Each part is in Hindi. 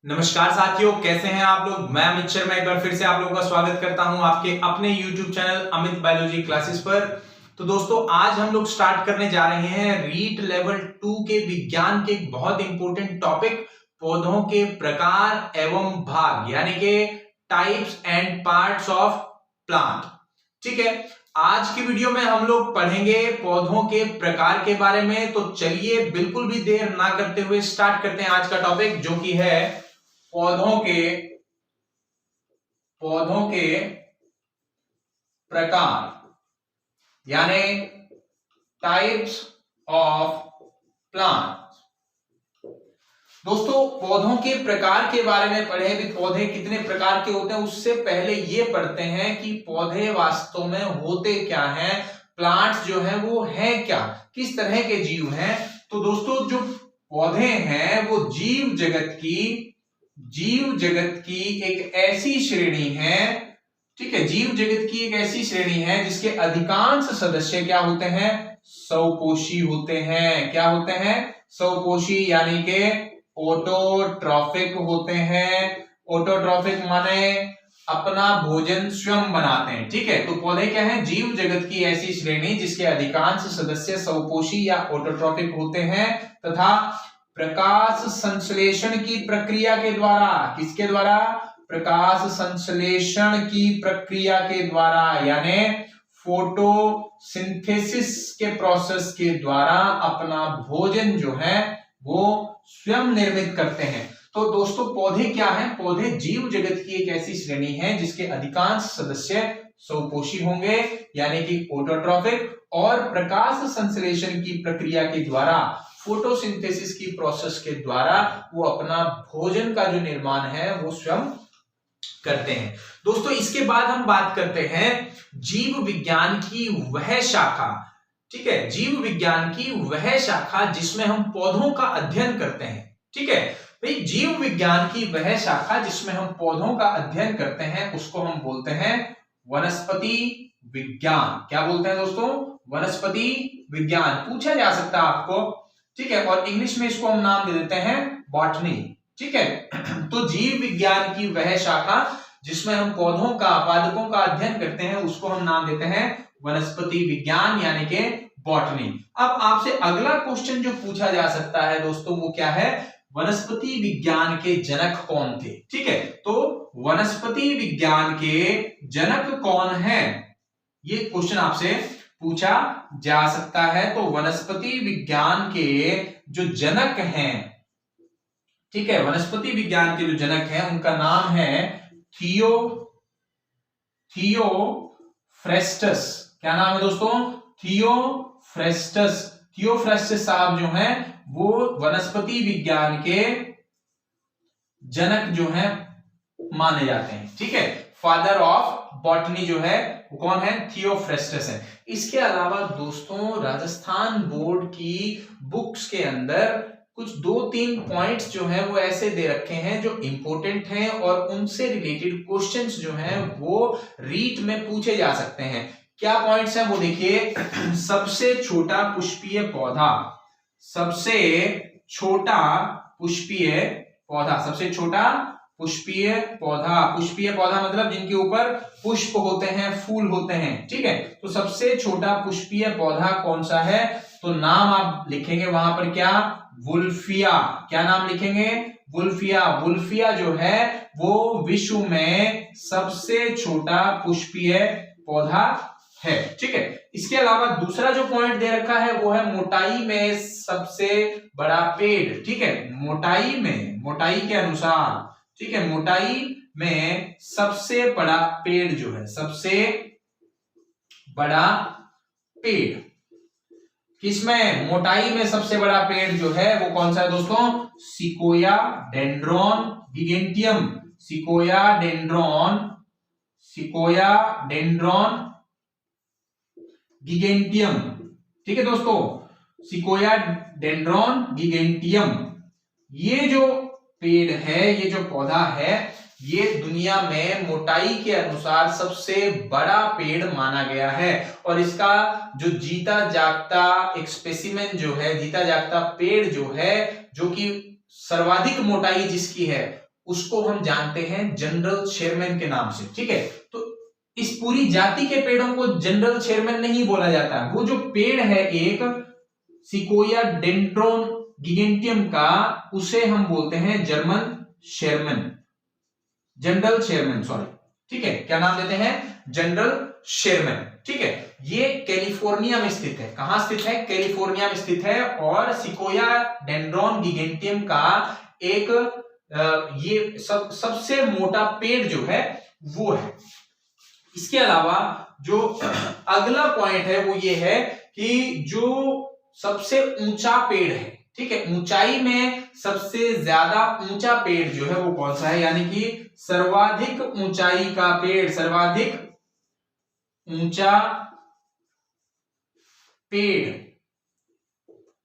नमस्कार साथियों, कैसे हैं आप लोग। मैं अमित शर्मा एक बार फिर से आप लोगों का स्वागत करता हूं आपके अपने YouTube channel Amit biology classes पर। तो दोस्तों, आज हम लोग स्टार्ट करने जा रहे हैं रीट लेवल 2 के विज्ञान के एक बहुत इंपॉर्टेंट टॉपिक, पौधों के प्रकार एवं भाग, यानी कि types and parts of plant. ठीक है, आज की वीडियो में हम लोग पढ़ेंगे पौधों के प्रकार के बारे में। तो चलिए बिल्कुल भी देर ना करते हुए स्टार्ट करते हैं आज का टॉपिक, जो कि है पौधों के प्रकार, यानी टाइप्स ऑफ प्लांट। दोस्तों, पौधों के प्रकार के बारे में पढ़े भी, पौधे कितने प्रकार के होते हैं उससे पहले ये पढ़ते हैं कि पौधे वास्तव में होते क्या हैं, प्लांट्स जो है वो है क्या, किस तरह के जीव हैं। तो दोस्तों, जो पौधे हैं वो जीव जगत की एक ऐसी श्रेणी है, ठीक है, जीव जगत की एक ऐसी श्रेणी है जिसके अधिकांश सदस्य क्या होते हैं, स्वपोषी होते हैं। क्या होते हैं? स्वपोषी, यानी कि ऑटोट्रॉफिक होते हैं। ऑटोट्रॉफिक माने अपना भोजन स्वयं बनाते हैं। ठीक है, तो पौधे क्या है? जीव जगत की ऐसी श्रेणी जिसके अधिकांश सदस्य स्वपोषी या ऑटोट्रॉफिक होते हैं तथा प्रकाश संश्लेषण की प्रक्रिया के द्वारा, किसके द्वारा? प्रकाश संश्लेषण की प्रक्रिया के द्वारा, यानी फोटोसिंथेसिस के प्रोसेस के द्वारा अपना भोजन जो है वो स्वयं निर्मित करते हैं। तो दोस्तों, पौधे क्या हैं? पौधे जीव जगत की एक ऐसी श्रेणी है जिसके अधिकांश सदस्य स्वपोषी होंगे, यानी कि ऑटोट्रॉफिक, और प्रकाश संश्लेषण की प्रक्रिया के द्वारा, फोटोसिंथेसिस की प्रोसेस के द्वारा वो अपना भोजन का जो निर्माण है वो स्वयं करते हैं। दोस्तों, इसके बाद हम बात करते हैं जीव विज्ञान की वह शाखा, ठीक है, जीव विज्ञान की वह शाखा जिसमें हम पौधों का अध्ययन करते हैं। ठीक है भाई, जीव विज्ञान की वह शाखा जिसमें हम पौधों का अध्ययन करते हैं उसको हम बोलते हैं वनस्पति विज्ञान। क्या बोलते हैं दोस्तों? वनस्पति विज्ञान। पूछा जा सकता है आपको, ठीक है, और इंग्लिश में इसको हम नाम दे देते हैं बॉटनी। ठीक है, तो जीव विज्ञान की वह शाखा जिसमें हम पौधों का, पादपों का अध्ययन करते हैं उसको हम नाम देते हैं वनस्पति विज्ञान, यानी कि बॉटनी। अब आपसे अगला क्वेश्चन जो पूछा जा सकता है दोस्तों वो क्या है? वनस्पति विज्ञान के जनक कौन थे? ठीक है, तो वनस्पति विज्ञान के जनक कौन है, ये क्वेश्चन आपसे पूछा जा सकता है। तो वनस्पति विज्ञान के जो जनक हैं, ठीक है, वनस्पति विज्ञान के जो जनक हैं उनका नाम है थियोफ्रेस्टस। क्या नाम है दोस्तों? थियोफ्रेस्टस। थियोफ्रेस्टस साहब जो हैं वो वनस्पति विज्ञान के जनक जो हैं माने जाते हैं। ठीक है, फादर ऑफ बॉटनी जो है वो कौन है? थियोफ्रेस्टस है। इसके अलावा दोस्तों, राजस्थान बोर्ड की बुक्स के अंदर कुछ 2-3 पॉइंट्स जो हैं वो ऐसे दे रखे हैं जो इंपॉर्टेंट हैं और उनसे रिलेटेड क्वेश्चंस जो हैं वो रीट में पूछे जा सकते हैं। क्या पॉइंट्स हैं वो देखिए। सबसे छोटा पुष्पीय पौधा, सबसे छोटा पुष्पीय पौधा, सबसे छोटा पुष्पीय पौधा, पुष्पीय पौधा मतलब जिनके ऊपर पुष्प होते हैं, फूल होते हैं। ठीक है, तो सबसे छोटा पुष्पीय पौधा कौन सा है? तो नाम आप लिखेंगे वहां पर, क्या? वुल्फिया। क्या नाम लिखेंगे? वुल्फिया। वुल्फिया जो है वो विश्व में सबसे छोटा पुष्पीय पौधा है। ठीक है, इसके अलावा दूसरा जो पॉइंट दे रखा है वो है मोटाई में सबसे बड़ा पेड़। ठीक है, मोटाई में, मोटाई के अनुसार, ठीक है, मोटाई में सबसे बड़ा पेड़ जो है, सबसे बड़ा पेड़ किसमें? मोटाई में सबसे बड़ा पेड़ जो है वो कौन सा है दोस्तों? Sequoia dendron giganteum. Sequoia dendron giganteum. ठीक है दोस्तों, सिकोया डेंड्रॉन गिगेंटियम, ये जो पेड़ है, ये जो पौधा है, ये दुनिया में मोटाई के अनुसार सबसे बड़ा पेड़ माना गया है। और इसका जो जीता जागता एक स्पेसिमेन जो है, जीता जागता पेड़ जो है, जो कि सर्वाधिक मोटाई जिसकी है उसको हम जानते हैं जनरल शेरमैन के नाम से। ठीक है, तो इस पूरी जाति के पेड़ों को जनरल शेरमैन नहीं बोला जाता। वो जो पेड़ है एक सिकोया डेंड्रोन गिगेंटियम का, उसे हम बोलते हैं German Sherman, general Sherman, sorry. ठीक है, क्या नाम देते हैं? General Sherman. ठीक है, ये कैलिफोर्निया में स्थित है। कहां स्थित है? कैलिफोर्निया में स्थित है। और सिकोया डेंड्रोन गिगेंटियम का एक ये सबसे मोटा पेड़ जो है वो है। इसके अलावा जो अगला पॉइंट है वो ये है कि जो सबसे ऊंचा पेड़ है, ठीक है, ऊंचाई में सबसे ज्यादा ऊंचा पेड़ जो है वो कौन सा है, यानी कि सर्वाधिक ऊंचाई का पेड़, सर्वाधिक ऊंचा पेड़।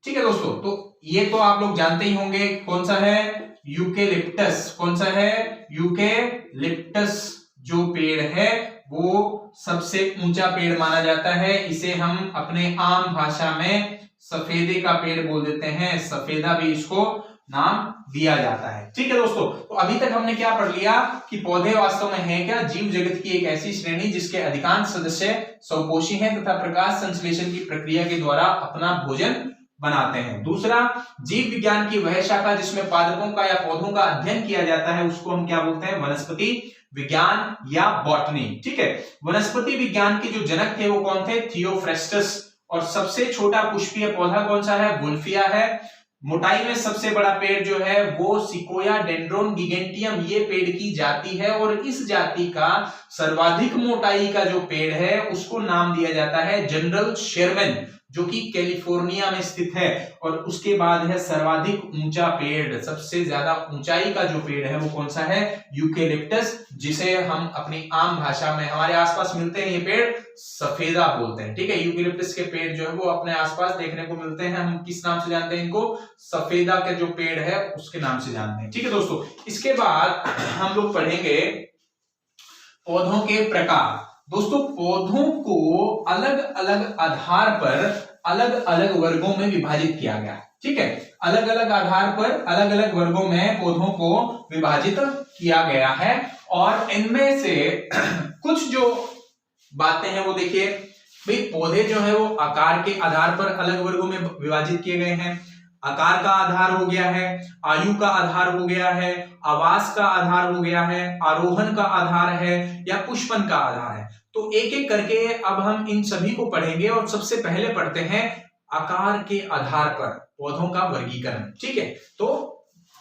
ठीक है दोस्तों, तो ये तो आप लोग जानते ही होंगे कौन सा है, यूकेलिप्टस। कौन सा है? यूकेलिप्टस जो पेड़ है वो सबसे ऊंचा पेड़ माना जाता है। इसे हम अपने आम भाषा में सफेदे का पेड़ बोल देते हैं, सफेदा भी इसको नाम दिया जाता है। ठीक है दोस्तों, तो अभी तक हमने क्या पढ़ लिया कि पौधे वास्तव में है क्या? जीव जगत की एक ऐसी श्रेणी जिसके अधिकांश सदस्य स्वपोषी हैं तथा प्रकाश संश्लेषण की प्रक्रिया के द्वारा अपना भोजन बनाते हैं। दूसरा, जीव विज्ञान की वह शाखा जिसमें पादपों का या पौधों का अध्ययन किया जाता है उसको हम क्या बोलते हैं? वनस्पति विज्ञान या बॉटनी। ठीक है, वनस्पति विज्ञान के जो जनक थे वो कौन थे? थियोफ्रेस्टस। और सबसे छोटा पुष्पीय पौधा कौन सा है? वुल्फिया है। मोटाई में सबसे बड़ा पेड़ जो है वो सिकोया डेंड्रोन गिगेंटियम, ये पेड़ की जाति है। और इस जाति का सर्वाधिक मोटाई का जो पेड़ है उसको नाम दिया जाता है जनरल शेरमैन, जो कि कैलिफोर्निया में स्थित है। और उसके बाद है सर्वाधिक ऊंचा पेड़, सबसे ज्यादा ऊंचाई का जो पेड़ है वो कौन सा है? यूकेलिप्टस, जिसे हम अपनी आम भाषा में हमारे आसपास मिलते हैं ये पेड़ सफेदा बोलते हैं। ठीक है, यूकेलिप्टस के पेड़ जो है वो अपने आसपास देखने को मिलते हैं। हम किस नाम से जानते हैं इनको? सफेदा के जो पेड़ है उसके नाम से जानते हैं। ठीक है दोस्तों, इसके बाद हम लोग पढ़ेंगे पौधों के प्रकार। दोस्तों, पौधों को अलग अलग आधार पर अलग अलग वर्गों में विभाजित किया गया। ठीक है, अलग अलग आधार पर अलग अलग वर्गों में पौधों को विभाजित किया गया है। और इनमें से कुछ जो बातें हैं वो देखिए भाई, पौधे जो है वो आकार के आधार पर अलग वर्गों में विभाजित किए गए हैं। आकार का आधार हो गया है, आयु का आधार हो गया है, आवास का आधार हो गया है, आरोहण का आधार है, या पुष्पन का आधार है। तो एक एक करके अब हम इन सभी को पढ़ेंगे। और सबसे पहले पढ़ते हैं आकार के आधार पर पौधों का वर्गीकरण। ठीक है, तो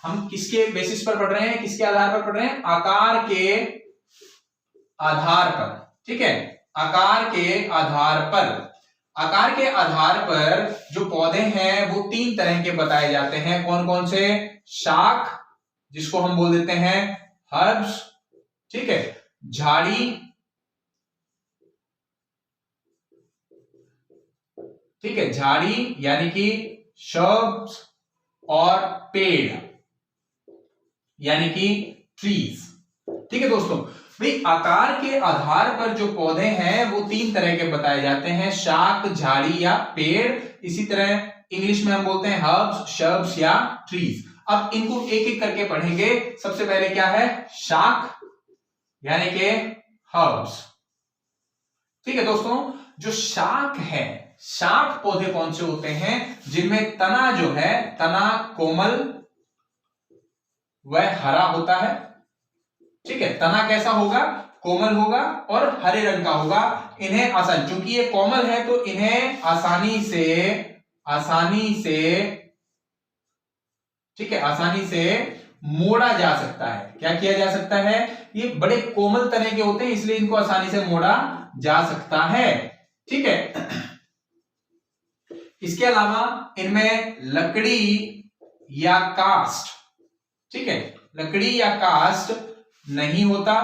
हम किसके बेसिस पर पढ़ रहे हैं, किसके आधार पर पढ़ रहे हैं? आकार के आधार पर। ठीक है, आकार के आधार पर। आकार के आधार पर जो पौधे हैं वो तीन तरह के बताए जाते हैं। कौन कौन से? शाक, जिसको हम बोल देते हैं हर्ब्स। ठीक है, झाड़ी, ठीक है, झाड़ी यानी कि श्रब्स, और पेड़ यानी कि ट्रीज। ठीक है दोस्तों, भाई आकार के आधार पर जो पौधे हैं वो तीन तरह के बताए जाते हैं, शाक, झाड़ी या पेड़। इसी तरह इंग्लिश में हम बोलते हैं हर्ब्स, श्रब्स या ट्रीज। अब इनको एक एक करके पढ़ेंगे। सबसे पहले क्या है? शाक यानी कि हर्ब्स। ठीक है दोस्तों, जो शाक है, शाक पौधे कौन से होते हैं? जिनमें तना जो है, तना कोमल वह हरा होता है। ठीक है, तना कैसा होगा? कोमल होगा और हरे रंग का होगा। इन्हें आसान, चूंकि ये कोमल है तो इन्हें आसानी से ठीक है, आसानी से मोड़ा जा सकता है। क्या किया जा सकता है? ये बड़े कोमल तने के होते हैं इसलिए इनको आसानी से मोड़ा जा सकता है। ठीक है, इसके अलावा इनमें लकड़ी या कास्ट, ठीक है, लकड़ी या कास्ट नहीं होता।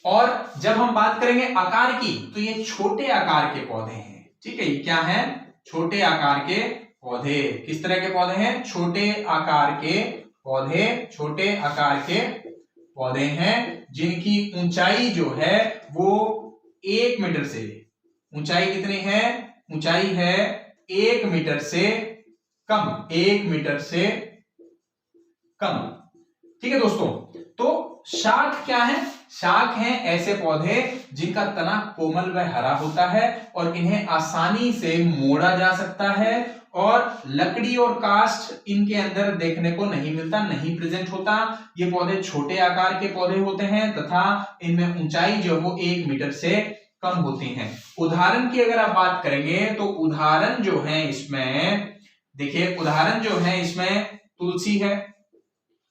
और जब हम बात करेंगे आकार की तो ये छोटे आकार के पौधे हैं। ठीक है, ये क्या है? छोटे आकार के पौधे। किस तरह के पौधे हैं? छोटे आकार के पौधे हैं जिनकी ऊंचाई जो है वो 1 मीटर से, ऊंचाई कितनी है? ऊंचाई है 1 मीटर से कम, 1 मीटर से कम। ठीक है दोस्तों, तो शाख क्या है? शाख हैं ऐसे पौधे जिनका तना कोमल व हरा होता है और इन्हें आसानी से मोड़ा जा सकता है और लकड़ी और काष्ठ इनके अंदर देखने को नहीं मिलता, नहीं प्रेजेंट होता। ये पौधे छोटे आकार के पौधे होते हैं तथा इनमें ऊंचाई जो वो 1 मीटर से कम होती है। उदाहरण की अगर आप बात करेंगे तो उदाहरण जो है इसमें, देखिए उदाहरण जो है इसमें तुलसी है।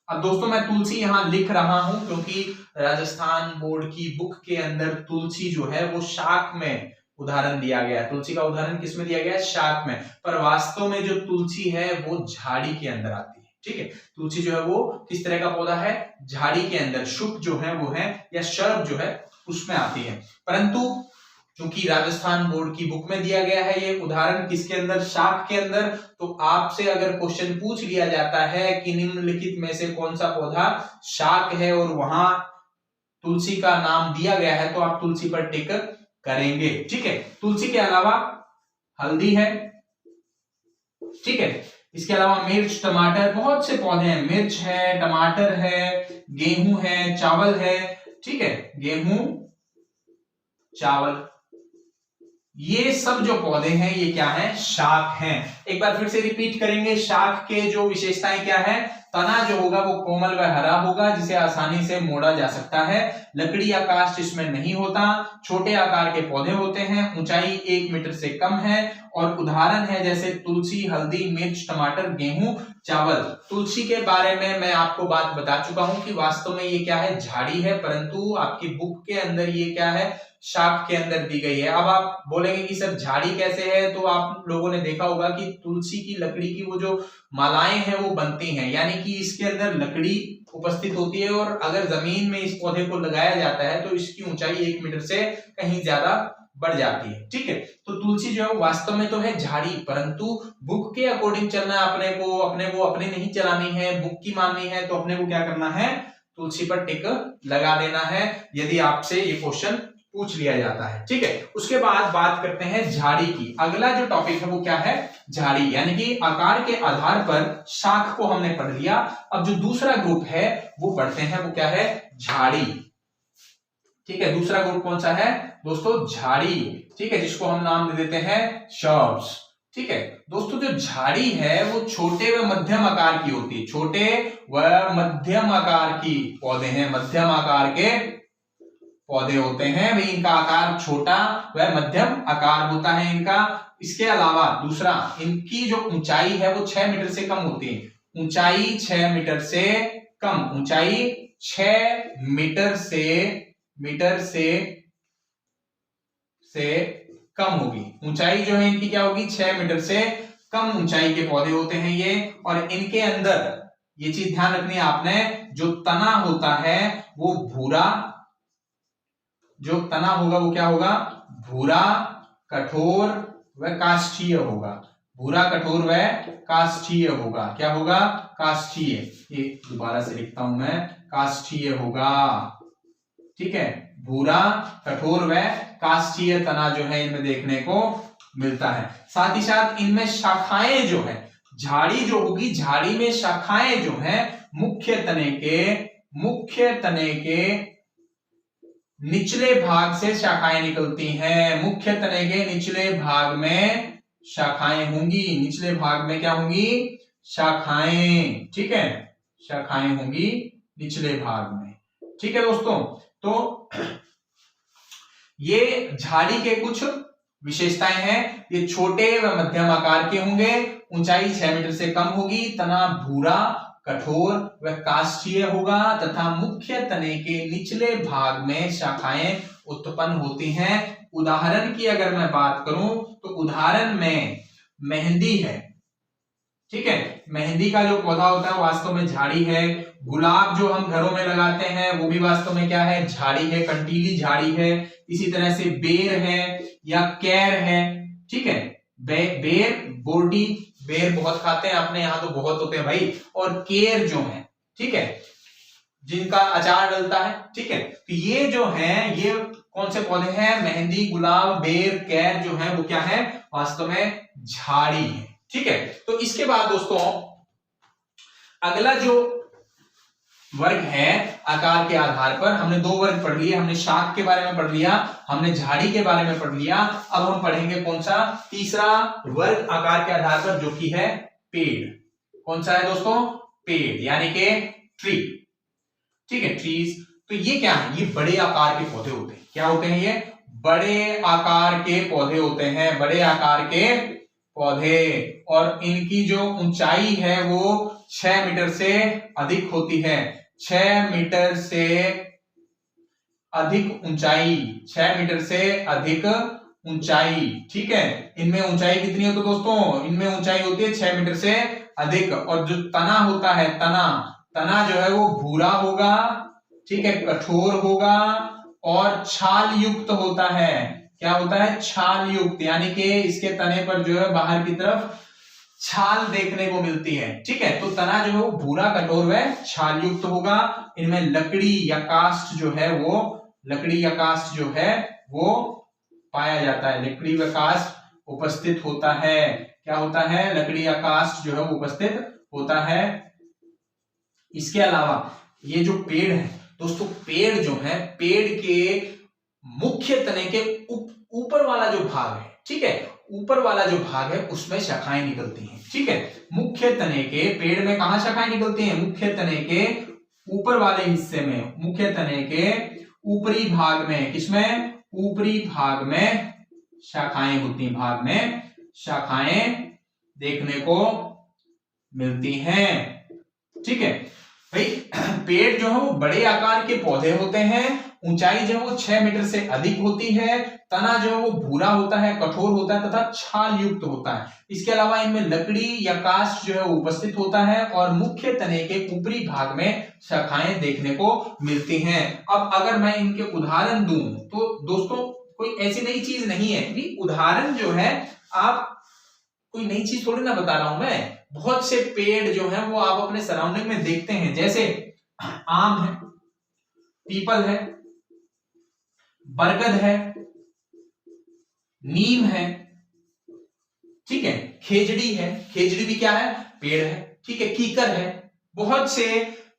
अब दोस्तों मैं तुलसी यहां लिख रहा हूं क्योंकि राजस्थान बोर्ड की बुक के अंदर तुलसी जो है वो शाख में उदाहरण दिया गया है। तुलसी का उदाहरण किसमें दिया गया है? शाख में। पर वास्तव में जो तुलसी है वो झाड़ी के अंदर आती है। ठीक है, तुलसी जो है वो किस तरह का पौधा है? झाड़ी के अंदर, शुक जो है वो है या शर्ब जो है उसमें आती है। परंतु क्योंकि राजस्थान बोर्ड की बुक में दिया गया है ये उदाहरण किसके अंदर? शाख के अंदर, तो आपसे अगर क्वेश्चन पूछ लिया जाता है कि निम्नलिखित में से कौन सा पौधा शाख है और वहां तुलसी का नाम दिया गया है, तो आप तुलसी पर टिक करेंगे। ठीक है, तुलसी के अलावा हल्दी है। ठीक है, इसके अलावा मिर्च, टमाटर, बहुत से पौधे हैं। मिर्च है, टमाटर है, गेहूं है, चावल है। ठीक है, गेहूं, चावल, ये सब जो पौधे हैं ये क्या है? शाख हैं। एक बार फिर से रिपीट करेंगे, शाख के जो विशेषताएं क्या है? तना जो होगा वो कोमल व हरा होगा जिसे आसानी से मोड़ा जा सकता है। लकड़ी या काष्ठ इसमें नहीं होता। छोटे आकार के पौधे होते हैं। ऊंचाई 1 मीटर से कम है और उदाहरण है जैसे तुलसी, हल्दी, मिर्च, टमाटर, गेहूं, चावल। तुलसी के बारे में मैं आपको बात बता चुका हूं कि वास्तव में ये क्या है? झाड़ी है, परंतु आपकी बुक के अंदर ये क्या है? शाख के अंदर दी गई है। अब आप बोलेंगे कि सर झाड़ी कैसे है? तो आप लोगों ने देखा होगा कि तुलसी की लकड़ी की वो जो मालाएं हैं वो बनती हैं, यानी कि इसके अंदर लकड़ी उपस्थित होती है और अगर जमीन में इस पौधे को लगाया जाता है तो इसकी ऊंचाई 1 मीटर से कहीं ज्यादा बढ़ जाती है। ठीक है, तो तुलसी जो है वास्तव में तो है झाड़ी, परंतु बुक के अकॉर्डिंग चलना है अपने को, अपने नहीं चलानी है, बुक की माननी है तो अपने को क्या करना है? तुलसी पर टिक लगा देना है यदि आपसे ये क्वेश्चन पूछ लिया जाता है। ठीक है, उसके बाद बात करते हैं झाड़ी की। अगला जो टॉपिक है वो क्या है? झाड़ी, यानी कि आकार के आधार पर शाख को हमने पढ़ लिया। अब जो दूसरा ग्रुप है वो पढ़ते हैं, वो क्या है? झाड़ी। ठीक है, दूसरा ग्रुप कौन सा है दोस्तों? झाड़ी। ठीक है, जिसको हम नाम दे देते हैं शर्ब्स। ठीक है दोस्तों, जो झाड़ी है वो छोटे व मध्यम आकार की होती है। छोटे व मध्यम आकार की पौधे हैं, मध्यम आकार के पौधे होते हैं भाई। इनका आकार छोटा व मध्यम आकार होता है इनका। इसके अलावा दूसरा, इनकी जो ऊंचाई है वो 6 मीटर से कम होती है। ऊंचाई 6 मीटर से कम, ऊंचाई 6 मीटर से कम होगी। ऊंचाई जो है इनकी क्या होगी? 6 मीटर से कम ऊंचाई के पौधे होते हैं ये। और इनके अंदर ये चीज ध्यान रखनी है आपने, जो तना होता है वो भूरा, जो तना होगा वो क्या होगा? भूरा, कठोर व काष्ठीय होगा। भूरा, कठोर व काष्ठीय होगा। क्या होगा? काष्ठीय। ये दोबारा से लिखता हूं मैं, काष्ठीय होगा। ठीक है, भूरा, कठोर व काष्ठीय तना जो है इनमें देखने को मिलता है। साथ ही साथ इनमें शाखाएं जो है, झाड़ी जो होगी, झाड़ी में शाखाएं जो है मुख्य तने के निचले भाग से शाखाएं निकलती हैं। मुख्य तने के निचले भाग में शाखाएं होंगी। निचले भाग में क्या होंगी? शाखाएं। ठीक है, शाखाएं होंगी निचले भाग में। ठीक है दोस्तों, तो ये झाड़ी के कुछ विशेषताएं हैं। ये छोटे व मध्यम आकार के होंगे, ऊंचाई 6 मीटर से कम होगी, तना भूरा, कठोर व काष्ठीय होगा तथा मुख्य तने के निचले भाग में शाखाएं उत्पन्न होती हैं। उदाहरण की अगर मैं बात करूं तो उदाहरण में मेहंदी है। ठीक है, मेहंदी का जो पौधा होता है वास्तव में झाड़ी है। गुलाब जो हम घरों में लगाते हैं वो भी वास्तव में क्या है? झाड़ी है, कंटीली झाड़ी है। इसी तरह से बेर है या कैर है। ठीक है, बेर, बोर्डी, बेर बहुत खाते हैं अपने यहाँ तो बहुत होते हैं भाई। और केर जो है, ठीक है, जिनका अचार डलता है। ठीक है, तो ये जो है ये कौन से पौधे हैं? मेहंदी, गुलाब, बेर, कैर जो है वो क्या है? वास्तव में झाड़ी है। ठीक है, तो इसके बाद दोस्तों अगला जो वर्ग है आकार के आधार पर। हमने दो वर्ग पढ़ लिए, हमने शाख के बारे में पढ़ लिया, हमने झाड़ी के बारे में पढ़ लिया। अब हम पढ़ेंगे कौन सा, तीसरा वर्ग आकार के आधार पर, जो कि है पेड़। कौन सा है दोस्तों, पेड़, यानी कि ट्री। ठीक है, ट्रीज। तो ये क्या है, ये बड़े आकार के पौधे होते हैं। क्या होते हैं ये, बड़े आकार के पौधे होते हैं, बड़े आकार के पौधे। और इनकी जो ऊंचाई है वो 6 मीटर से अधिक होती है। 6 मीटर से अधिक ऊंचाई, 6 मीटर से अधिक ऊंचाई। ठीक है, इनमें ऊंचाई कितनी हो तो दोस्तों, इनमें ऊंचाई होती है 6 मीटर से अधिक। और जो तना होता है, तना जो है वो भूरा होगा, ठीक है, कठोर होगा और छाल युक्त होता है। क्या होता है, छाल युक्त, यानी कि इसके तने पर जो है बाहर की तरफ छाल देखने को मिलती है। ठीक है, तो तना जो है वो भूरा, कठोर व छाल युक्त होगा। इनमें लकड़ी या काष्ठ जो है वो, लकड़ी या काष्ठ जो है वो पाया जाता है, लकड़ी व काष्ठ उपस्थित होता है। क्या होता है, लकड़ी या काष्ठ जो है वो उपस्थित होता है। इसके अलावा ये जो पेड़ है दोस्तों, पेड़ जो है, पेड़ के मुख्य तने के ऊपर वाला जो भाग है, ठीक है, ऊपर वाला जो भाग है उसमें शाखाएं निकलती हैं। ठीक है, मुख्य तने के, पेड़ में कहां शाखाएं निकलती हैं, मुख्य तने के ऊपर वाले हिस्से में, मुख्य तने के ऊपरी भाग में। किसमें, ऊपरी भाग में शाखाएं होती हैं, भाग में शाखाएं देखने को मिलती हैं। ठीक है भाई, पेड़ जो है वो बड़े आकार के पौधे होते हैं, ऊंचाई जो है वो 6 मीटर से अधिक होती है, तना जो है वो भूरा होता है, कठोर होता है तथा छाल युक्त होता है। इसके अलावा इनमें लकड़ी या काष्ठ जो है वो उपस्थित होता है और मुख्य तने के ऊपरी भाग में शाखाएं देखने को मिलती हैं। अब अगर मैं इनके उदाहरण दूं तो दोस्तों कोई ऐसी नई चीज नहीं है, उदाहरण जो है, आप कोई नई चीज थोड़ी ना बता रहा हूं मैं। बहुत से पेड़ जो है वो आप अपने सराउंडिंग में देखते हैं, जैसे आम है, पीपल है, बरगद है, नीम है, ठीक है, खेजड़ी है, खेजड़ी भी क्या है, पेड़ है, ठीक है, कीकर है। बहुत से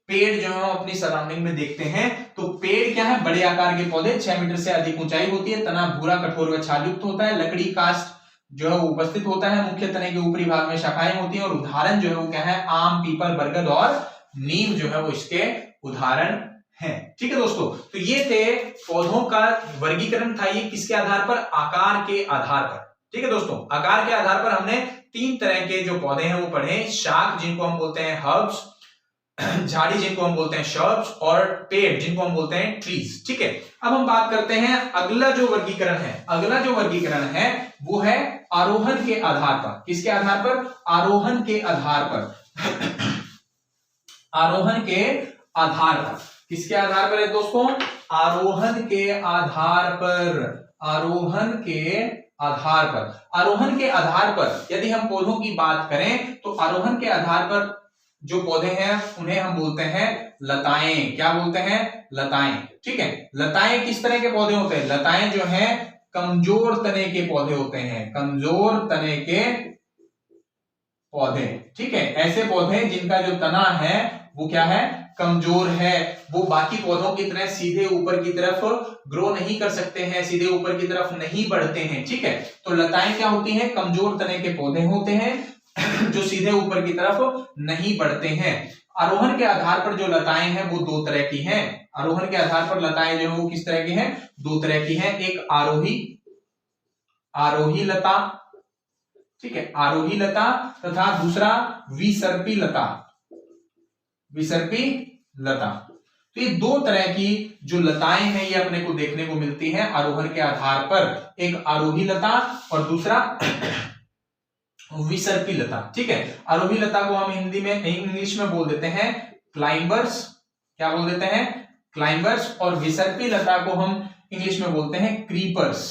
पेड़ जो है अपनी सराउंडिंग में देखते हैं। तो पेड़ क्या है, बड़े आकार के पौधे, 6 मीटर से अधिक ऊंचाई होती है, तना भूरा, कठोर व छालयुक्त होता है, लकड़ी काष्ठ जो है वो उपस्थित होता है, मुख्य तने के ऊपरी भाग में शाखाएं होती हैं और उदाहरण जो है वो क्या है, आम, पीपल, बरगद और नीम जो है वो इसके उदाहरण हैं। ठीक है दोस्तों, तो ये थे पौधों का वर्गीकरण था, ये किसके आधार पर, आकार के आधार पर। ठीक है दोस्तों, आकार के आधार पर हमने 3 तरह के जो पौधे हैं वो पढ़े, शाख जिनको हम बोलते हैं हर्ब्स, झाड़ी जिनको हम बोलते हैं शर्ब्स, और पेड़ जिनको हम बोलते हैं ट्रीज। ठीक है, अब हम बात करते हैं अगला जो वर्गीकरण है, अगला जो वर्गीकरण है वो है आरोहण के आधार पर। किसके आधार पर, आरोहण के आधार पर। आरोहण के आधार पर, किसके आधार पर है दोस्तों, आरोहण के आधार पर, आरोहण के आधार पर। आरोहण के आधार पर यदि हम पौधों की बात करें तो आरोहण के आधार पर जो पौधे हैं उन्हें हम बोलते हैं लताएं। क्या बोलते हैं, लताएं। ठीक है, लताएं किस तरह के पौधे होते हैं, लताएं जो हैं कमजोर तने के पौधे होते हैं, कमजोर तने के पौधे। ठीक है, ऐसे पौधे जिनका जो तना है वो क्या है, कमजोर है, वो बाकी पौधों की तरह सीधे ऊपर की तरफ ग्रो नहीं कर सकते हैं, सीधे ऊपर की तरफ नहीं बढ़ते हैं। ठीक है, तो लताएं क्या होती हैं, कमजोर तने के पौधे होते हैं जो सीधे ऊपर की तरफ नहीं बढ़ते हैं। आरोहण के आधार पर जो लताएं हैं वो 2 तरह की हैं। आरोहण के आधार पर लताएं जो है वो किस तरह की हैं, 2 तरह की हैं। एक आरोही लता, ठीक है, आरोही लता, तथा दूसरा विसर्पी लता, विसर्पी लता। तो ये 2 तरह की जो लताएं हैं ये अपने को देखने को मिलती हैं आरोहण के आधार पर, एक आरोही लता और दूसरा विसर्पी लता। ठीक है, आरोही लता को हम हिंदी में, इंग्लिश में बोल देते हैं क्लाइंबर्स। क्या बोल देते हैं, क्लाइंबर्स। और विसर्पी लता को हम इंग्लिश में बोलते हैं क्रीपर्स।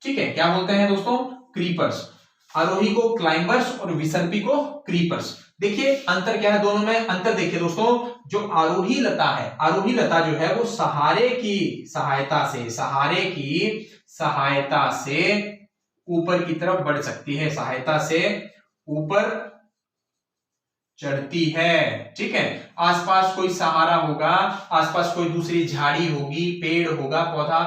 ठीक है, क्या बोलते हैं दोस्तों, क्रीपर्स। आरोही को क्लाइंबर्स और विसर्पी को क्रीपर्स। देखिए अंतर क्या है दोनों में, अंतर देखिए दोस्तों, जो आरोही लता है, आरोही लता जो है वो सहारे की सहायता से, सहारे की सहायता से ऊपर की तरफ बढ़ सकती है, सहायता से ऊपर चढ़ती है। ठीक है, आसपास कोई सहारा होगा, आसपास कोई दूसरी झाड़ी होगी, पेड़ होगा, पौधा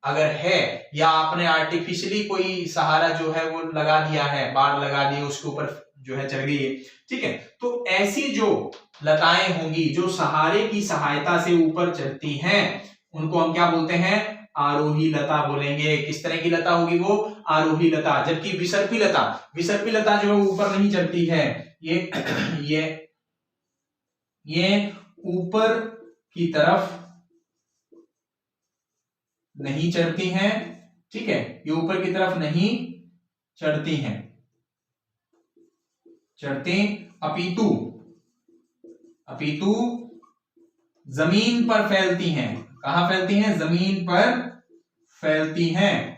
अगर है, या आपने आर्टिफिशियली कोई सहारा जो है वो लगा दिया है, बाड़ लगा दी, उसके ऊपर जो है चढ़ गई है। ठीक है, तो ऐसी जो लताएं होंगी जो सहारे की सहायता से ऊपर चढ़ती हैं, उनको हम क्या बोलते हैं? आरोही लता बोलेंगे। किस तरह की लता होगी वो? आरोही लता। जबकि विसर्पी लता, विसर्पी लता जो है ऊपर नहीं चढ़ती है, ये ऊपर की तरफ नहीं चढ़ती हैं। ठीक है, ये ऊपर की तरफ नहीं चढ़ती हैं, अपितु जमीन पर फैलती हैं। कहां फैलती हैं? जमीन पर फैलती हैं।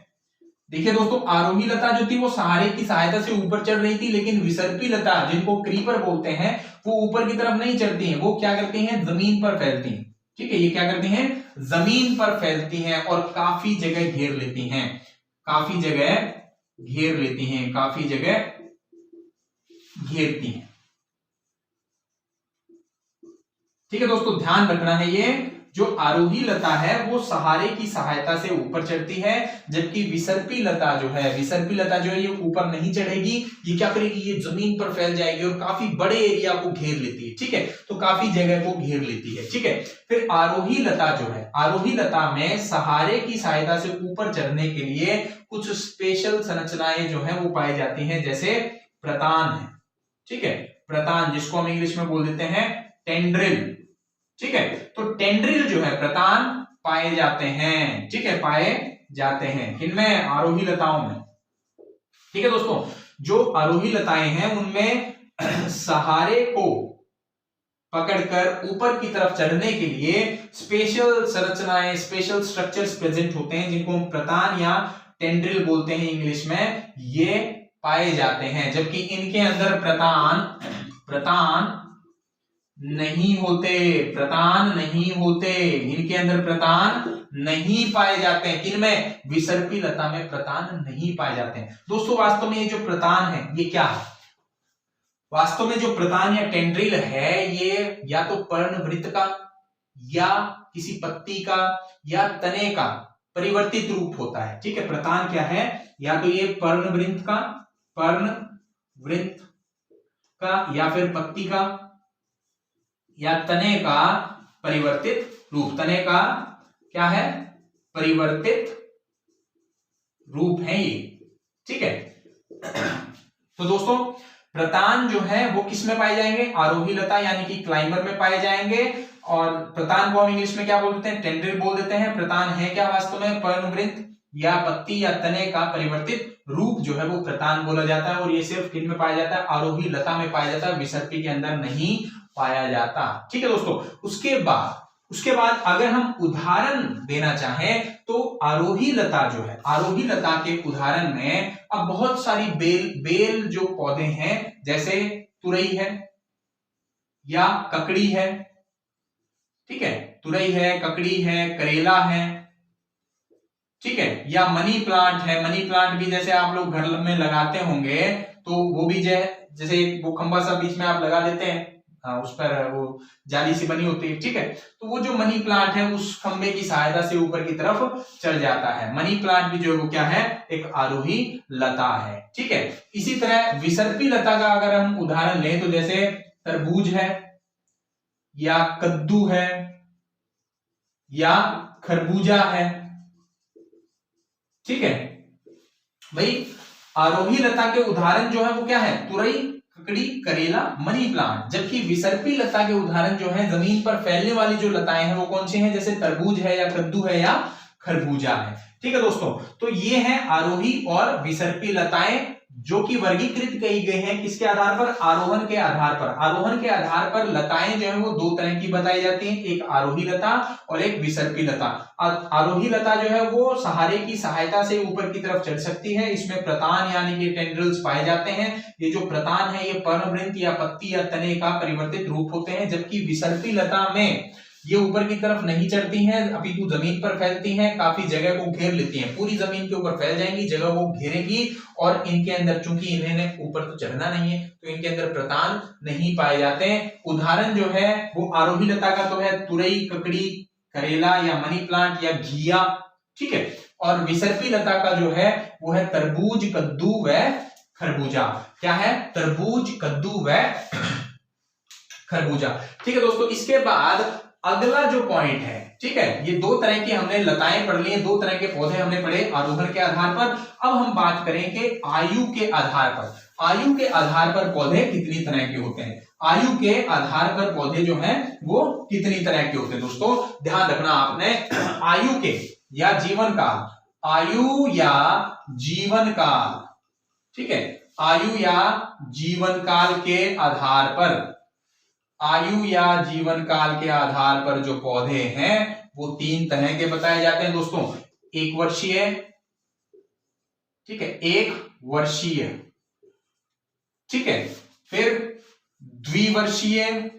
देखिए दोस्तों, आरोही लता जो थी वो सहारे की सहायता से ऊपर चढ़ रही थी, लेकिन विसर्पी लता जिनको क्रीपर बोलते हैं वो ऊपर की तरफ नहीं चढ़ती हैं, वो क्या करती हैं? जमीन पर फैलती हैं। ठीक है, ये क्या करती हैं? जमीन पर फैलती हैं और काफी जगह घेर लेती हैं, काफी जगह घेरती हैं। ठीक है दोस्तों, ध्यान रखना है, ये जो आरोही लता है वो सहारे की सहायता से ऊपर चढ़ती है, जबकि विसर्पी लता जो है ये ऊपर नहीं चढ़ेगी। ये क्या करेगी? ये जमीन पर फैल जाएगी और काफी बड़े एरिया को घेर लेती है। ठीक है, तो काफी जगह को घेर लेती है। ठीक है, फिर आरोही लता जो है, आरोही लता में सहारे की सहायता से ऊपर चढ़ने के लिए कुछ स्पेशल संरचनाएं जो है वो पाई जाती हैं, जैसे प्रतान है। ठीक है, प्रतान जिसको हम इंग्लिश में बोल देते हैं टेंड्रिल। ठीक है, तो टेंड्रिल जो है, प्रतान पाए जाते हैं। ठीक है, पाए जाते हैं किनमें? आरोही लताओं में। ठीक है दोस्तों, जो आरोही लताएं हैं उनमें सहारे को पकड़कर ऊपर की तरफ चढ़ने के लिए स्पेशल संरचनाएं, स्पेशल स्ट्रक्चर्स प्रेजेंट होते हैं, जिनको हम प्रतान या टेंड्रिल बोलते हैं इंग्लिश में, ये पाए जाते हैं। जबकि इनके अंदर प्रतान नहीं होते, इनके अंदर प्रतान नहीं पाए जाते हैं। किनमें? विसर्पी लता में प्रतान नहीं पाए जाते हैं। दोस्तों, वास्तव में ये जो प्रतान है ये क्या है? वास्तव में जो प्रतान या टेंड्रिल है ये या तो पर्णवृत्त का, या किसी पत्ती का, या तने का परिवर्तित रूप होता है। ठीक है, प्रतान क्या है? या तो ये पर्णवृत्त का या फिर पत्ती का या तने का परिवर्तित रूप। तने का क्या है? परिवर्तित रूप है ये। ठीक है, तो दोस्तों प्रतान जो है वो किस में पाए जाएंगे? आरोही लता यानी कि क्लाइंबर में पाए जाएंगे। और प्रतान को हम इंग्लिश में क्या बोल देते हैं? टेंड्रिल बोल देते हैं। प्रतान है क्या वास्तव में? पर्णवृत्त या पत्ती या तने का परिवर्तित रूप जो है वो प्रतान बोला जाता है। और ये सिर्फ किन में पाया जाता है? आरोही लता में पाया जाता है, विसर्पी के अंदर नहीं पाया जाता। ठीक है दोस्तों, उसके बाद अगर हम उदाहरण देना चाहें तो आरोही लता जो है, आरोही लता के उदाहरण में अब बहुत सारी बेल जो पौधे हैं, जैसे तुरई है या ककड़ी है। ठीक है, तुरई है, ककड़ी है, करेला है। ठीक है, या मनी प्लांट है। मनी प्लांट भी जैसे आप लोग घर में लगाते होंगे, तो वो भी जैसे वो खंबा सा बीच में आप लगा देते हैं, उस पर वो जाली सी बनी होती है। ठीक है, तो वो जो मनी प्लांट है उस खंबे की सहायता से ऊपर की तरफ चढ़ जाता है। मनी प्लांट भी जो है वो क्या है? एक आरोही लता है। ठीक है, इसी तरह विसर्पी लता का अगर हम उदाहरण लें तो जैसे तरबूज है, या कद्दू है, या खरबूजा है। ठीक है भाई, आरोही लता के उदाहरण जो है वो क्या है? तुरई, ककड़ी, करेला, मनी प्लांट। जबकि विसर्पी लता के उदाहरण जो है जमीन पर फैलने वाली जो लताएं हैं वो कौन सी हैं? जैसे तरबूज है, या कद्दू है, या खरबूजा है। ठीक है दोस्तों, तो ये है आरोही और विसर्पी लताएं, जो कि वर्गीकृत की गई हैं किसके आधार पर? आरोहण के आधार पर। आरोहण के आधार पर लताएं जो है वो दो तरह की बताई जाती हैं, एक आरोही लता और एक विसर्पी लता। आरोही लता जो है वो सहारे की सहायता से ऊपर की तरफ चढ़ सकती है। इसमें प्रतान यानी कि टेंड्रिल्स पाए जाते हैं। ये जो प्रतान है ये पर्णवृत्त या पत्ती या तने का परिवर्तित रूप होते हैं। जबकि विसर्पी लता में ये ऊपर की तरफ नहीं चढ़ती हैं, अपितु जमीन पर फैलती हैं, काफी जगह को घेर लेती हैं, पूरी जमीन के ऊपर फैल जाएंगी, जगह को घेरेंगी और इनके अंदर चूंकि इन्हें ऊपर तो चढ़ना नहीं है तो इनके अंदर प्रतान नहीं पाए जाते हैं। उदाहरण जो है वो आरोही लता का तो है तुरई, ककड़ी, करेला या मनी प्लांट या घिया, ठीक है। और विसर्पी लता का जो है वो है तरबूज, कद्दू व खरबूजा। क्या है? तरबूज, कद्दू व खरबूजा, ठीक है दोस्तों। इसके बाद अगला जो पॉइंट है, ठीक है, ये दो तरह की हमने लताएं पढ़ ली हैं, दो तरह के पौधे हमने पढ़े आरोहण के आधार पर। अब हम बात करेंगे आयु के आधार पर। आयु के आधार पर पौधे कितनी तरह के होते हैं? आयु के आधार पर पौधे जो हैं वो कितनी तरह के होते हैं दोस्तों? ध्यान रखना आपने, आयु के या जीवन काल, आयु या जीवन काल, ठीक है, आयु या जीवन काल के आधार पर, आयु या जीवन काल के आधार पर जो पौधे हैं वो तीन तरह के बताए जाते हैं दोस्तों। एक वर्षीय, ठीक है, एक वर्षीय, ठीक है, फिर द्विवर्षीय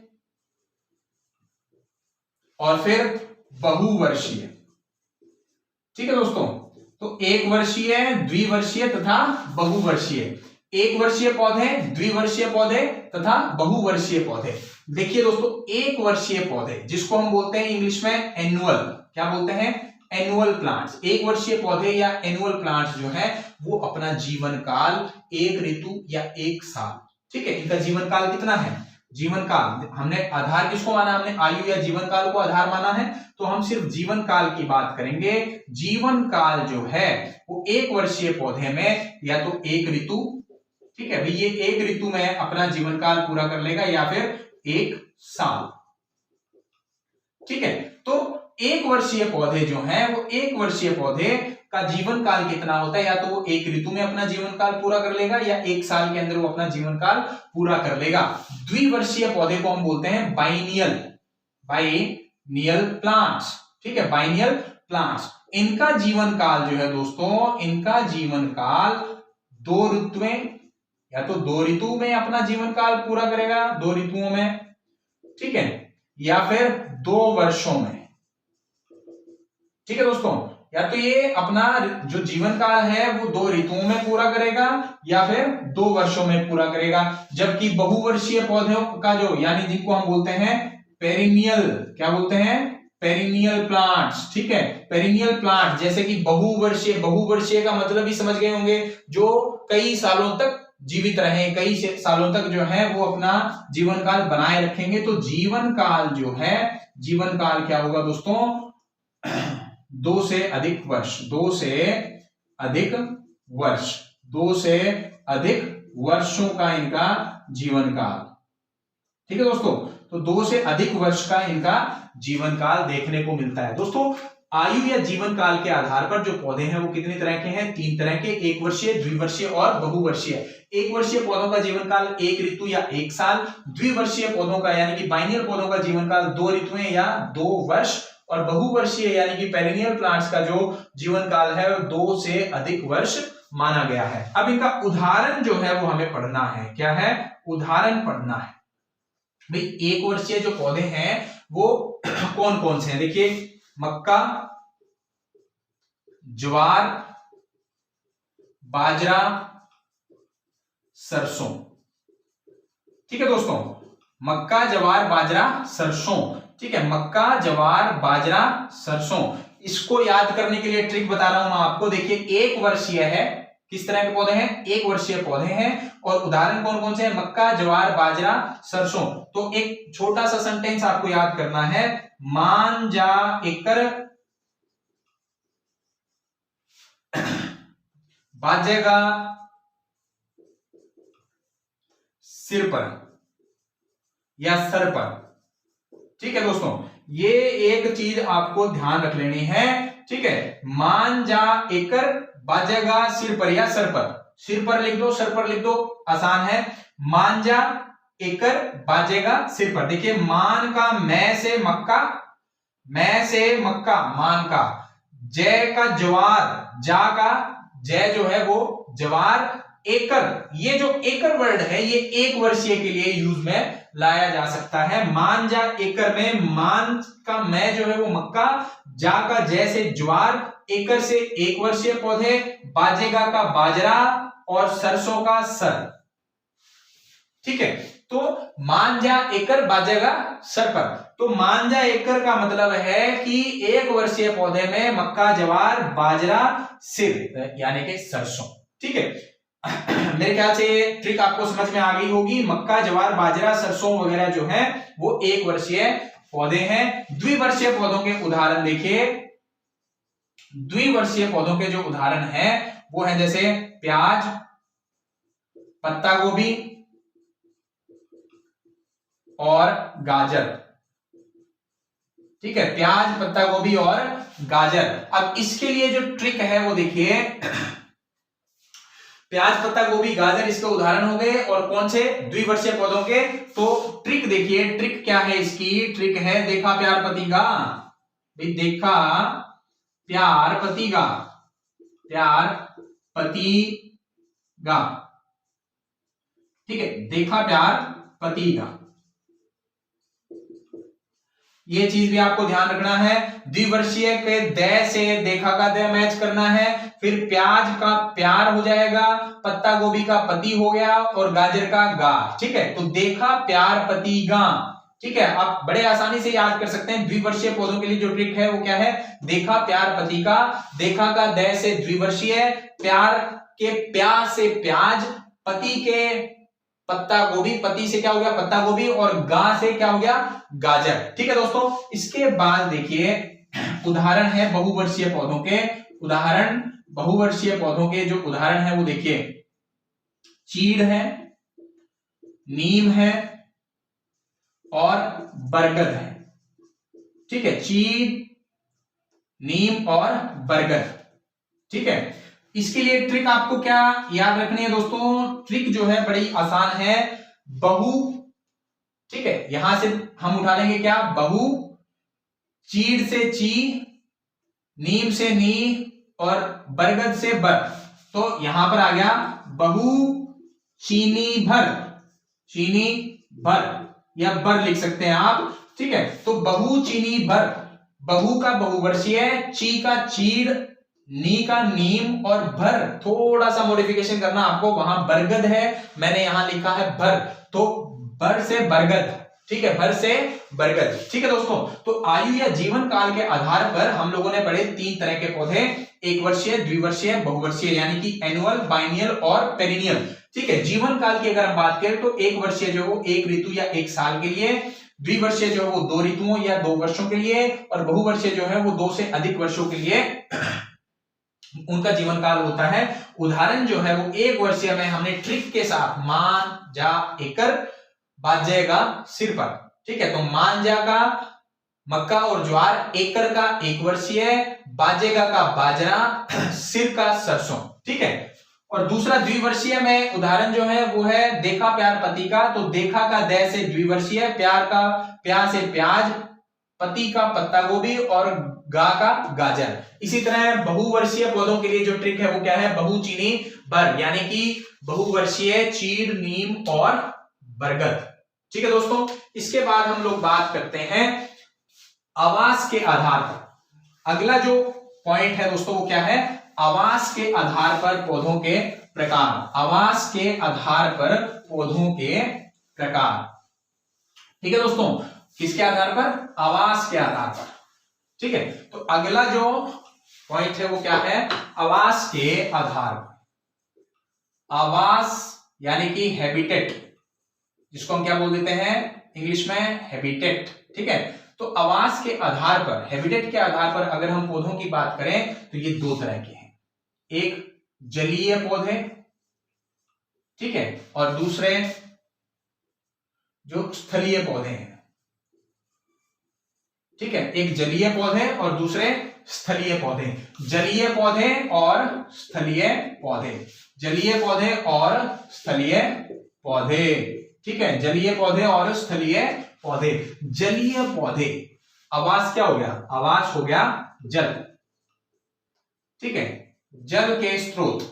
और फिर बहुवर्षीय, ठीक है दोस्तों। तो एक वर्षीय, द्विवर्षीय तथा बहुवर्षीय, एक वर्षीय पौधे, द्विवर्षीय पौधे तथा बहुवर्षीय पौधे। देखिए दोस्तों, एक वर्षीय पौधे जिसको हम बोलते हैं इंग्लिश में एनुअल, क्या बोलते हैं? Annual plants. एक वर्षीय पौधे या एनुअल प्लांट्स जो है वो अपना जीवन काल एक ऋतु या एक साल, ठीक है, इनका जीवन काल कितना है? जीवन काल, हमने आधार किसको माना? हमने आयु या जीवन काल को आधार माना है, तो हम सिर्फ जीवन काल की बात करेंगे। जीवन काल जो है वो एक वर्षीय पौधे में या तो एक ऋतु, ठीक है भाई, ये एक ऋतु में अपना जीवन काल पूरा कर लेगा या फिर एक साल, ठीक है। तो एक वर्षीय पौधे जो हैं वो एक वर्षीय पौधे का जीवन काल कितना होता है? या तो वो एक ऋतु में अपना जीवन काल पूरा कर लेगा या एक साल के अंदर वो अपना जीवन काल पूरा कर लेगा। द्विवर्षीय पौधे को हम बोलते हैं बाइनियल, बाइनियल प्लांट्स, ठीक है, बाइनियल प्लांट्स। इनका जीवन काल जो है दोस्तों, इनका जीवन काल दो ऋतुएं, या तो दो ऋतु में अपना जीवन काल पूरा करेगा, दो ऋतुओं में, ठीक है, या फिर 2 वर्षों में, ठीक है दोस्तों। या तो ये अपना जो जीवन काल है वो 2 ऋतुओं में पूरा करेगा या फिर 2 वर्षों में पूरा करेगा। जबकि बहुवर्षीय पौधों का जो, यानी जिनको हम बोलते हैं पेरिनियल, क्या बोलते हैं? पेरिनियल प्लांट्स, ठीक है, पेरिनियल प्लांट, जैसे कि बहुवर्षीय, बहुवर्षीय का मतलब भी समझ गए होंगे, जो कई सालों तक जीवित रहे, कई सालों तक जो है वो अपना जीवन काल बनाए रखेंगे। तो जीवन काल जो है, जीवन काल क्या होगा दोस्तों? 2 से अधिक वर्ष, 2 से अधिक वर्ष, 2 से अधिक वर्षों का इनका जीवन काल, ठीक है दोस्तों। तो 2 से अधिक वर्ष का इनका जीवन काल देखने को मिलता है दोस्तों। आयु या जीवन काल के आधार पर जो पौधे हैं वो कितने तरह के हैं? 3 तरह के, एक वर्षीय, द्विवर्षीय और बहुवर्षीय। एक वर्षीय पौधों का जीवन काल एक ऋतु या एक साल, द्विवर्षीय पौधों का यानी कि बाइनियल पौधों का जीवन काल 2 ऋतुएं या 2 वर्ष, और बहुवर्षीय यानी कि पेरिनियल प्लांट्स का जो जीवन काल है 2 से अधिक वर्ष माना गया है। अब इनका उदाहरण जो है वो हमें पढ़ना है। क्या है? उदाहरण पढ़ना है भाई। एक वर्षीय जो पौधे हैं वो कौन कौन से हैं? देखिए, मक्का, ज्वार, बाजरा, सरसों, ठीक है दोस्तों। मक्का, ज्वार, बाजरा, सरसों, ठीक है, मक्का, ज्वार, बाजरा, सरसों। इसको याद करने के लिए ट्रिक बता रहा हूं मैं आपको। देखिए, एक वर्षीय है, किस तरह के पौधे हैं? एक वर्षीय पौधे हैं, और उदाहरण कौन कौन से हैं? मक्का, ज्वार, बाजरा, सरसों। तो एक छोटा सा सेंटेंस आपको याद करना है, मान जा एकर बाजेगा सिर पर या सर पर, ठीक है दोस्तों। ये एक चीज आपको ध्यान रख लेनी है, ठीक है। मान जा एकर बाजेगा सिर पर या सर पर। सिर पर लिख दो, सर पर लिख दो, आसान है। मान जा एकर बाजेगा सिर पर। देखिए, मान का मैं से मक्का, मैं से मक्का, मान का, जय का ज्वार, जा का जय जो है वो ज्वार, एकर, ये जो एकर वर्ड है ये एक वर्षीय के लिए यूज में लाया जा सकता है। मान जा एकर में, मान का मैं जो है वो मक्का, जा का जैसे ज्वार, एकर से एक वर्षीय पौधे, बाजेगा का बाजरा और सरसों का सर। ठीक है, तो मांजा एकड़ बाजेगा सर पर। तो मांजा एकड़ का मतलब है कि एक वर्षीय पौधे में मक्का, जवार, बाजरा, सिर यानी कि सरसों। ठीक है, मेरे ख्याल से ये ट्रिक आपको समझ में आ गई होगी। मक्का, जवार, बाजरा, सरसों वगैरह जो है वो एक वर्षीय पौधे हैं। द्विवर्षीय पौधों के उदाहरण देखिए। द्विवर्षीय पौधों के जो उदाहरण हैं वो है जैसे प्याज, पत्ता गोभी और गाजर। ठीक है, प्याज, पत्ता गोभी और गाजर। अब इसके लिए जो ट्रिक है वो देखिए, प्याज, पत्ता गोभी, गाजर इसके उदाहरण हो गए और कौन से, द्विवर्षीय पौधों के। तो ट्रिक देखिए, ट्रिक क्या है इसकी, ट्रिक है देखा प्यार पतिगा। भाई देखा प्यार पतिगा, प्यार पतिगा। ठीक है, देखा प्यार पतिगा, ये चीज भी आपको ध्यान रखना है। द्विवर्षीय के द से देखा का द मैच करना है, फिर प्याज का प्यार हो जाएगा, पत्ता गोभी का पति हो गया और गाजर का गा। ठीक है, तो देखा प्यार पति गा। ठीक है, आप बड़े आसानी से याद कर सकते हैं। द्विवर्षीय पौधों के लिए जो ट्रिक है वो क्या है, देखा प्यार पति का, देखा का द से द्विवर्षीय, प्यार के प्या से प्याज, पति के पत्ता गोभी, पति से क्या हो गया पत्ता गोभी और गा से क्या हो गया गाजर। ठीक है दोस्तों, इसके बाद देखिए उदाहरण है बहुवर्षीय पौधों के। उदाहरण बहुवर्षीय पौधों के जो उदाहरण है वो देखिए, चीड़ है, नीम है और बरगद है। ठीक है, चीड़, नीम और बरगद। ठीक है, इसके लिए ट्रिक आपको क्या याद रखनी है दोस्तों, ट्रिक जो है बड़ी आसान है। बहु, ठीक है, यहां से हम उठा लेंगे क्या, बहु, चीड़ से ची, नीम से नी और बरगद से बर। तो यहां पर आ गया बहु चीनी भर, चीनी भर या बर लिख सकते हैं आप। ठीक है, तो बहु चीनी भर, बहु का बहुवर्षीय, ची का चीड़, नी का नीम और भर थोड़ा सा मॉडिफिकेशन करना आपको, वहां बरगद है, मैंने यहां लिखा है भर, तो भर से बरगद। ठीक है, भर से बरगद। ठीक है दोस्तों, तो आयु या जीवन काल के आधार पर हम लोगों ने पढ़े 3 तरह के पौधे, एक वर्षीय, द्विवर्षीय, बहुवर्षीय, यानी कि एनुअल, बाइनियल और पेरिनियल। ठीक है, जीवन काल की अगर हम बात करें तो एक वर्षीय जो वो एक ऋतु या एक साल के लिए, द्विवर्षीय जो है वो 2 ऋतुओं या 2 वर्षों के लिए, और बहुवर्षीय जो है वो 2 से अधिक वर्षों के लिए उनका जीवन काल होता है। उदाहरण जो है वो एक वर्षीय में हमने ट्रिक के साथ मान जा एकड़ बाजेगा सिर पर। ठीक है, तो मांजा का मक्का और ज्वार, एकड़ का एक वर्षीय, बाजेगा का बाजरा, सिर का सरसों। ठीक है, और दूसरा द्विवर्षीय में उदाहरण जो है वो है देखा प्यार पति का, तो देखा का द से द्विवर्षीय, प्यार का प्या से प्याज, पति का पत्ता गोभी और गा का गाजर। इसी तरह बहुवर्षीय पौधों के लिए जो ट्रिक है वो क्या है, बहु चीनी भर, यानी कि बहुवर्षीय चीड़, नीम और बरगद। ठीक है दोस्तों, इसके बाद हम लोग बात करते हैं आवास के आधार पर। अगला जो पॉइंट है दोस्तों वो क्या है, आवास के आधार पर पौधों के प्रकार। आवास के आधार पर पौधों के प्रकार। ठीक है दोस्तों, किसके आधार पर, आवास के आधार पर। ठीक है, तो अगला जो पॉइंट है वो क्या है, आवास के आधार पर। आवास यानी कि हैबिटेट, जिसको हम क्या बोल देते हैं इंग्लिश में, हैबिटेट। ठीक है, तो आवास के आधार पर, हैबिटेट के आधार पर अगर हम पौधों की बात करें तो ये 2 तरह के हैं, एक जलीय पौधे, ठीक है, और दूसरे जो स्थलीय पौधे हैं। ठीक है, एक जलीय पौधे और दूसरे स्थलीय पौधे। जलीय पौधे और स्थलीय पौधे, जलीय पौधे और स्थलीय पौधे। ठीक है, जलीय पौधे और स्थलीय पौधे। जलीय पौधे, आवास क्या हो गया, आवास हो गया जल। ठीक है, जल के स्रोत,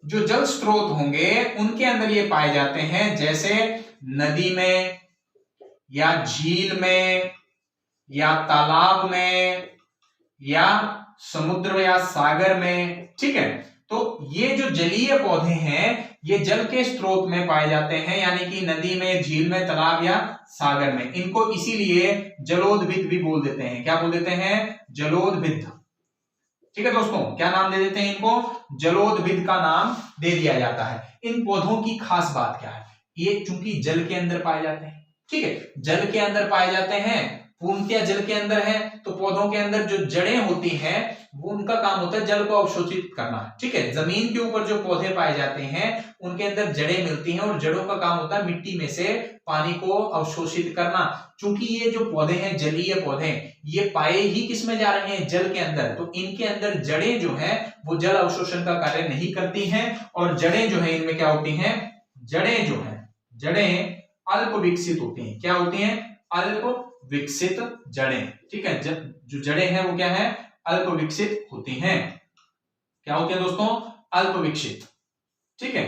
जो जल स्रोत होंगे उनके अंदर ये पाए जाते हैं, जैसे नदी में या झील में या तालाब में या समुद्र या सागर में, ठीक है। तो ये जो जलीय पौधे हैं ये जल के स्रोत में पाए जाते हैं, यानी कि नदी में, झील में, तालाब या सागर में। इनको इसीलिए जलोदभिद भी बोल देते हैं। क्या बोल देते हैं? जलोदभिद। ठीक है दोस्तों, क्या नाम दे देते हैं इनको? जलोदभिद का नाम दे दिया जाता है। इन पौधों की खास बात क्या है? ये चूंकि जल के अंदर पाए जाते हैं, ठीक है, जल के अंदर पाए जाते हैं, पूर्णतया जल के अंदर है, तो पौधों के अंदर जो जड़ें होती हैं वो उनका काम होता है जल को अवशोषित करना, ठीक है। जमीन के ऊपर जो पौधे पाए जाते हैं उनके अंदर जड़ें मिलती हैं और जड़ों का काम होता है मिट्टी में से पानी को अवशोषित करना। चूंकि ये जो पौधे हैं जलीय पौधे, ये पाए ही किस में जा रहे हैं? जल के अंदर। तो इनके अंदर जड़ें जो है वो जल अवशोषण का कार्य नहीं करती हैं और जड़ें जो है इनमें क्या होती हैं? जड़ें जो है, जड़ें अल्प विकसित होती हैं। क्या होती हैं? अल्प विकसित जड़ें, ठीक है। जो जड़ें हैं वो क्या है? अल्प विकसित होती हैं। क्या होती है दोस्तों? अल्प विकसित, ठीक है।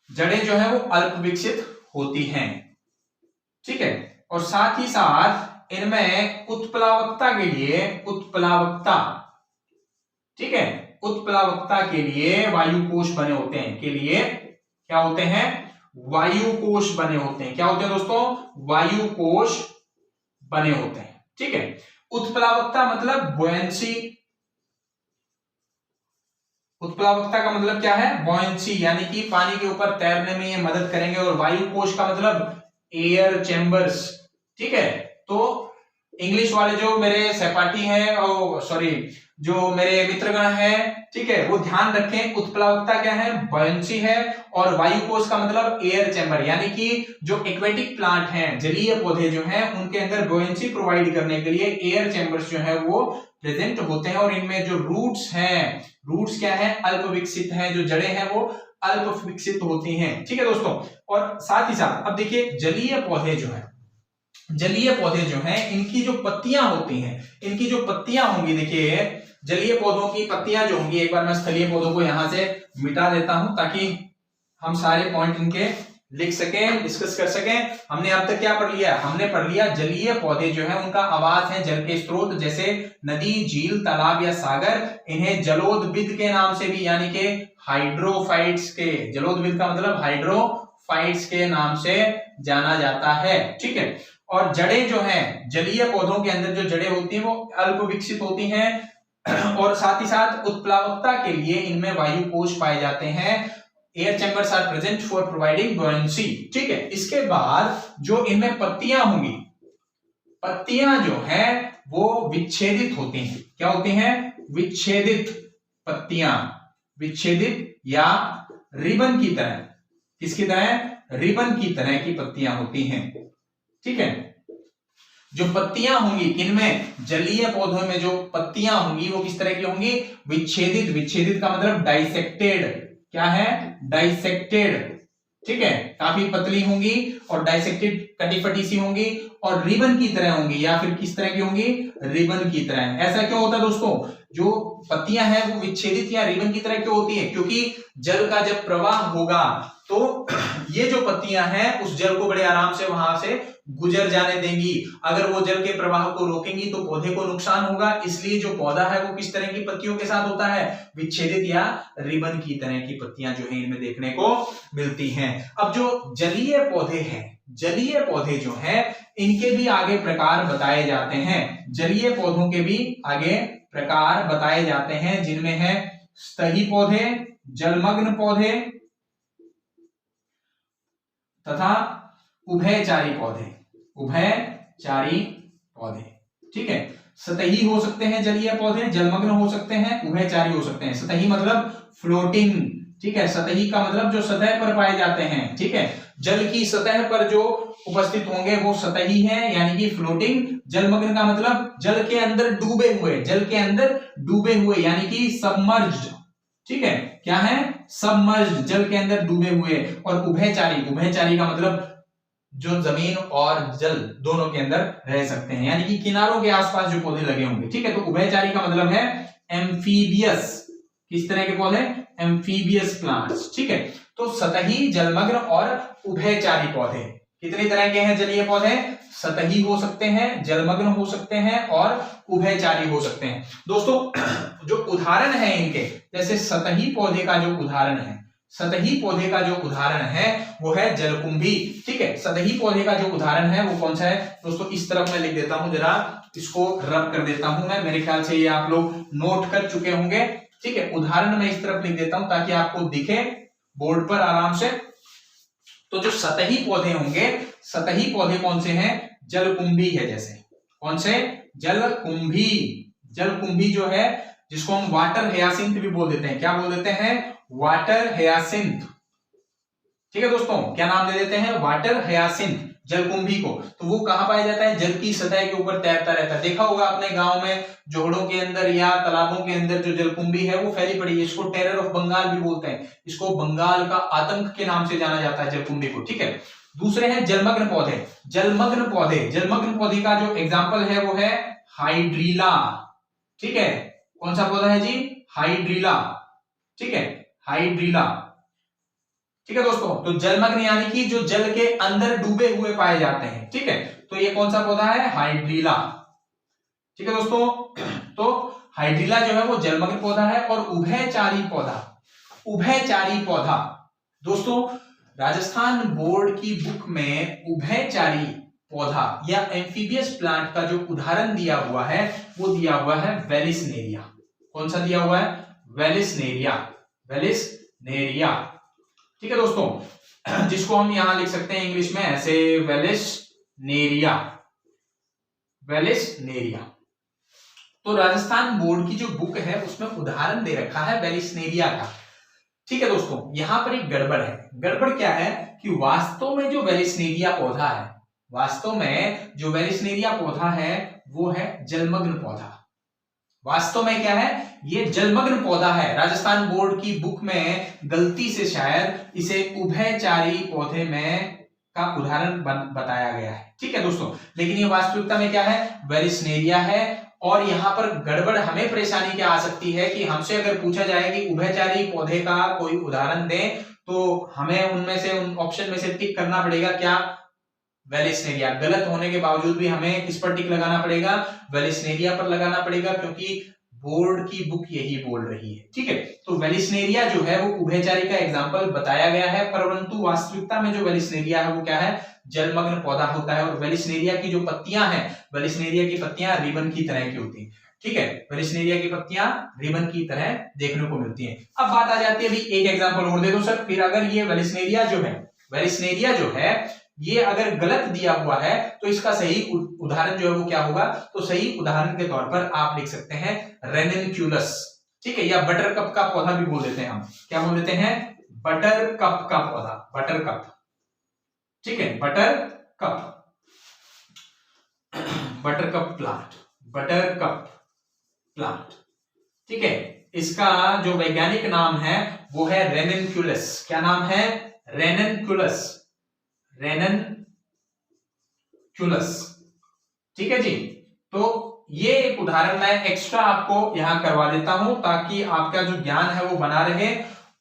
जड़ें जो है वो अल्प विकसित होती हैं, ठीक है। और साथ ही साथ इनमें उत्प्लावकता के लिए, उत्प्लावकता, ठीक है, उत्प्लावकता के लिए वायु कोश बने होते हैं। के लिए क्या होते हैं? वायु कोश बने होते हैं। क्या होते हैं दोस्तों? वायु कोश बने होते हैं, ठीक है। उत्प्लावकता मतलब बुयंसी। उत्प्लावकता का मतलब क्या है? बुयंसी, यानी कि पानी के ऊपर तैरने में ये मदद करेंगे। और वायु कोश का मतलब एयर चैम्बर्स, ठीक है। तो इंग्लिश वाले जो मेरे सहपाठी हैं, और सॉरी जो मेरे मित्रगण हैं, ठीक है, वो ध्यान रखें उत्प्लावकता क्या है? बुयंसी है। और वायु कोश का मतलब एयर चैम्बर, यानी कि जो एक्वेटिक प्लांट हैं, जलीय पौधे जो हैं, उनके अंदर बुयंसी प्रोवाइड करने के लिए एयर चैम्बर्स जो है वो प्रेजेंट होते हैं। और इनमें जो रूट्स हैं, रूट्स क्या है? अल्प विकसित हैं। जो जड़ें हैं वो अल्प विकसित होती हैं, ठीक है दोस्तों। और साथ ही साथ अब देखिए जलीय पौधे जो है, जलीय पौधे जो हैं इनकी जो पत्तियां होती हैं, इनकी जो पत्तियां होंगी, देखिए जलीय पौधों की पत्तियां जो होंगी, एक बार मैं स्थलीय पौधों को यहां से मिटा देता हूं ताकि हम सारे पॉइंट इनके लिख सकें, डिस्कस कर सकें। हमने अब तक क्या पढ़ लिया? हमने पढ़ लिया जलीय पौधे जो है उनका आवास है जल के स्रोत, जैसे नदी, झील, तालाब या सागर। इन्हें जलोदभिद के नाम से भी, यानी कि हाइड्रोफाइट्स के, जलोदभिद का मतलब हाइड्रोफाइट्स के नाम से जाना जाता है, ठीक है। और जड़ें जो हैं, जलीय पौधों के अंदर जो जड़ें होती हैं वो अल्प विकसित होती हैं। और साथ ही साथ उत्प्लावकता के लिए इनमें वायु कोश पाए जाते हैं। Air chambers are present for providing buoyancy, ठीक है। इसके बाद जो इनमें पत्तियां होंगी, पत्तियां जो हैं वो विच्छेदित होती हैं। क्या होती हैं? विच्छेदित पत्तियां, विच्छेदित या रिबन की तरह, किसकी तरह? रिबन की तरह की पत्तियां होती हैं, ठीक है। जो पत्तियां होंगी किनमें? जलीय पौधों में जो पत्तियां होंगी वो किस तरह की होंगी? विच्छेदित। विच्छेदित का मतलब डाइसेक्टेड। क्या है? डाइसेक्टेड, ठीक है। काफी पतली होंगी और डाइसेक्टेड, कटी फटी सी होंगी और रिबन की तरह होंगी, या फिर किस तरह की होंगी? रिबन की तरह। ऐसा क्यों होता है दोस्तों? जो पत्तियां हैं वो विच्छेदित या रिबन की तरह क्यों होती है? क्योंकि जल का जब प्रवाह होगा तो ये जो पत्तियां हैं उस जल को बड़े आराम से वहां से गुजर जाने देंगी। अगर वो जल के प्रवाह को रोकेंगी तो पौधे को नुकसान होगा। इसलिए जो पौधा है वो किस तरह की पत्तियों के साथ होता है? विच्छेदित या रिबन की तरह की पत्तियां जो है इनमें देखने को मिलती हैं। अब जो जलीय पौधे हैं, जलीय पौधे जो हैं इनके भी आगे प्रकार बताए जाते हैं। जलीय पौधों के भी आगे प्रकार बताए जाते हैं, जिनमें है स्तयी पौधे, जलमग्न पौधे तथा उभयचारी पौधे। उभयचारी पौधे, ठीक है। सतही हो सकते हैं जलीय पौधे, जलमग्न हो सकते हैं, उभयचारी हो सकते हैं। सतही मतलब फ्लोटिंग, ठीक है। सतही का मतलब जो सतह पर पाए जाते हैं, ठीक है। जल की सतह पर जो उपस्थित होंगे वो सतही है, यानी कि फ्लोटिंग। जलमग्न का मतलब जल के अंदर डूबे हुए, जल के अंदर डूबे हुए, यानी कि सबमर्ज्ड, ठीक है। क्या है? सबमर्ज्ड, जल के अंदर डूबे हुए। और उभयचारी, उभयचारी का मतलब जो जमीन और जल दोनों के अंदर रह सकते हैं, यानी कि किनारों के आसपास जो पौधे लगे होंगे, ठीक है। तो उभयचारी का मतलब है एम्फीबियस। किस तरह के पौधे? एम्फीबियस प्लांट्स, ठीक है। तो सतही, जलमग्न और उभयचारी पौधे कितने तरह के हैं जलीय पौधे? सतही हो सकते हैं, जलमग्न हो सकते हैं और उभयचारी हो सकते हैं। दोस्तों जो उदाहरण है इनके, जैसे सतही पौधे का जो उदाहरण है, सतही पौधे का जो उदाहरण है वो है जलकुंभी। ठीक है, सतही पौधे का जो उदाहरण है वो कौन सा है दोस्तों? इस तरफ मैं लिख देता हूं, जरा इसको रब कर देता हूं मैं, मेरे ख्याल से ये आप लोग नोट कर चुके होंगे। ठीक है, उदाहरण मैं इस तरफ लिख देता हूं ताकि आपको दिखे बोर्ड पर आराम से। तो जो सतही पौधे होंगे, सतही पौधे कौन से हैं? जलकुंभी है, जैसे कौन से? जलकुंभी। जलकुंभी जो है, जिसको हम वाटर हयासिंथ भी बोल देते हैं। क्या बोल देते हैं? Water hyacinth. ठीक है दोस्तों, क्या नाम दे देते हैं? वाटर हयासिंथ जलकुंभी को। तो वो कहां पाया जाता है? जल की सतह के ऊपर तैरता रहता है। देखा होगा अपने गांव में जोड़ों के अंदर या तालाबों के अंदर जो जलकुंभी है वो फैली पड़ी है। इसको टेरर ऑफ बंगाल भी बोलते हैं, इसको बंगाल का आतंक के नाम से जाना जाता है जलकुंभी को। ठीक है, दूसरे हैं जलमग्न पौधे। जलमग्न पौधे, जलमग्न पौधे का जो एग्जाम्पल है वो है हाइड्रीला। ठीक है, कौन सा पौधा है जी? हाइड्रीला। ठीक है, हाइड्रीला। ठीक है दोस्तों, तो जलमग्न यानी कि जो जल के अंदर डूबे हुए पाए जाते हैं। ठीक है, तो ये कौन सा पौधा है? हाइड्रीला। ठीक है दोस्तों, तो हाइड्रीला जो है वो जलमग्न पौधा है। और उभयचारी पौधा, उभयचारी पौधा दोस्तों राजस्थान बोर्ड की बुक में उभयचारी पौधा या एम्फीबियस प्लांट का जो उदाहरण दिया हुआ है वो दिया हुआ है वेलिसनेरिया। कौन सा दिया हुआ है? वेलिसनेरिया। वेलिसनेरिया। ठीक है दोस्तों, जिसको हम यहां लिख सकते हैं इंग्लिश में ऐसे, वेलिसनेरिया। वेलिसनेरिया। तो राजस्थान बोर्ड की जो बुक है उसमें उदाहरण दे रखा है वेलिसनेरिया का। ठीक है दोस्तों, यहां पर एक गड़बड़ है। गड़बड़ क्या है कि वास्तव में जो वेलिसनेरिया पौधा है, वास्तव में जो वेलिसनेरिया पौधा है वो है जलमग्न पौधा। वास्तव में क्या है? ये जलमग्न पौधा है। राजस्थान बोर्ड की बुक में गलती से शायद इसे उभयचारी पौधे में का उदाहरण बताया गया है। ठीक है दोस्तों, लेकिन ये वास्तविकता में क्या है? वेलिसनेरिया है। और यहां पर गड़बड़ हमें परेशानी क्या आ सकती है कि हमसे अगर पूछा जाए कि उभयचारी पौधे का कोई उदाहरण दें, तो हमें उनमें से, उन ऑप्शन में से टिक करना पड़ेगा क्या? वेलिसनेरिया। गलत होने के बावजूद भी हमें किस पर टिक लगाना पड़ेगा? वेलिसनेरिया पर लगाना पड़ेगा, क्योंकि बोर्ड की बुक यही बोल रही है। ठीक है, तो वेलिसनेरिया जो है वो उभयचारी का एग्जाम्पल बताया गया है, परंतु वास्तविकता में जो वेलिसनेरिया है वो क्या है? जलमग्न पौधा होता है। और वेलिसनेरिया की जो पत्तियां हैं, वेलिसनेरिया की पत्तियां रिबन की तरह की होती हैं। ठीक है, वेलिसनेरिया की पत्तियां रिबन की तरह देखने को मिलती हैं। अब बात आ जाती है, अभी एक एग्जाम्पल और दे दो सर। फिर अगर ये वेलिसनेरिया जो है, वेलिसनेरिया जो है ये अगर गलत दिया हुआ है तो इसका सही उदाहरण जो है वो क्या होगा? तो सही उदाहरण के तौर पर आप लिख सकते हैं रेननक्यूलस। ठीक है, या बटर कप का पौधा भी बोल देते हैं हम। क्या बोल देते हैं? बटर कप का पौधा, बटर कप। ठीक है, butter cup, butter cup plant, butter cup plant. ठीक है, इसका जो वैज्ञानिक नाम है वो है रेननक्यूलस। क्या नाम है? रेननक्यूलस। रेननक्यूलस। ठीक है जी, तो ये एक उदाहरण मैं एक्स्ट्रा आपको यहां करवा देता हूं ताकि आपका जो ज्ञान है वो बना रहे।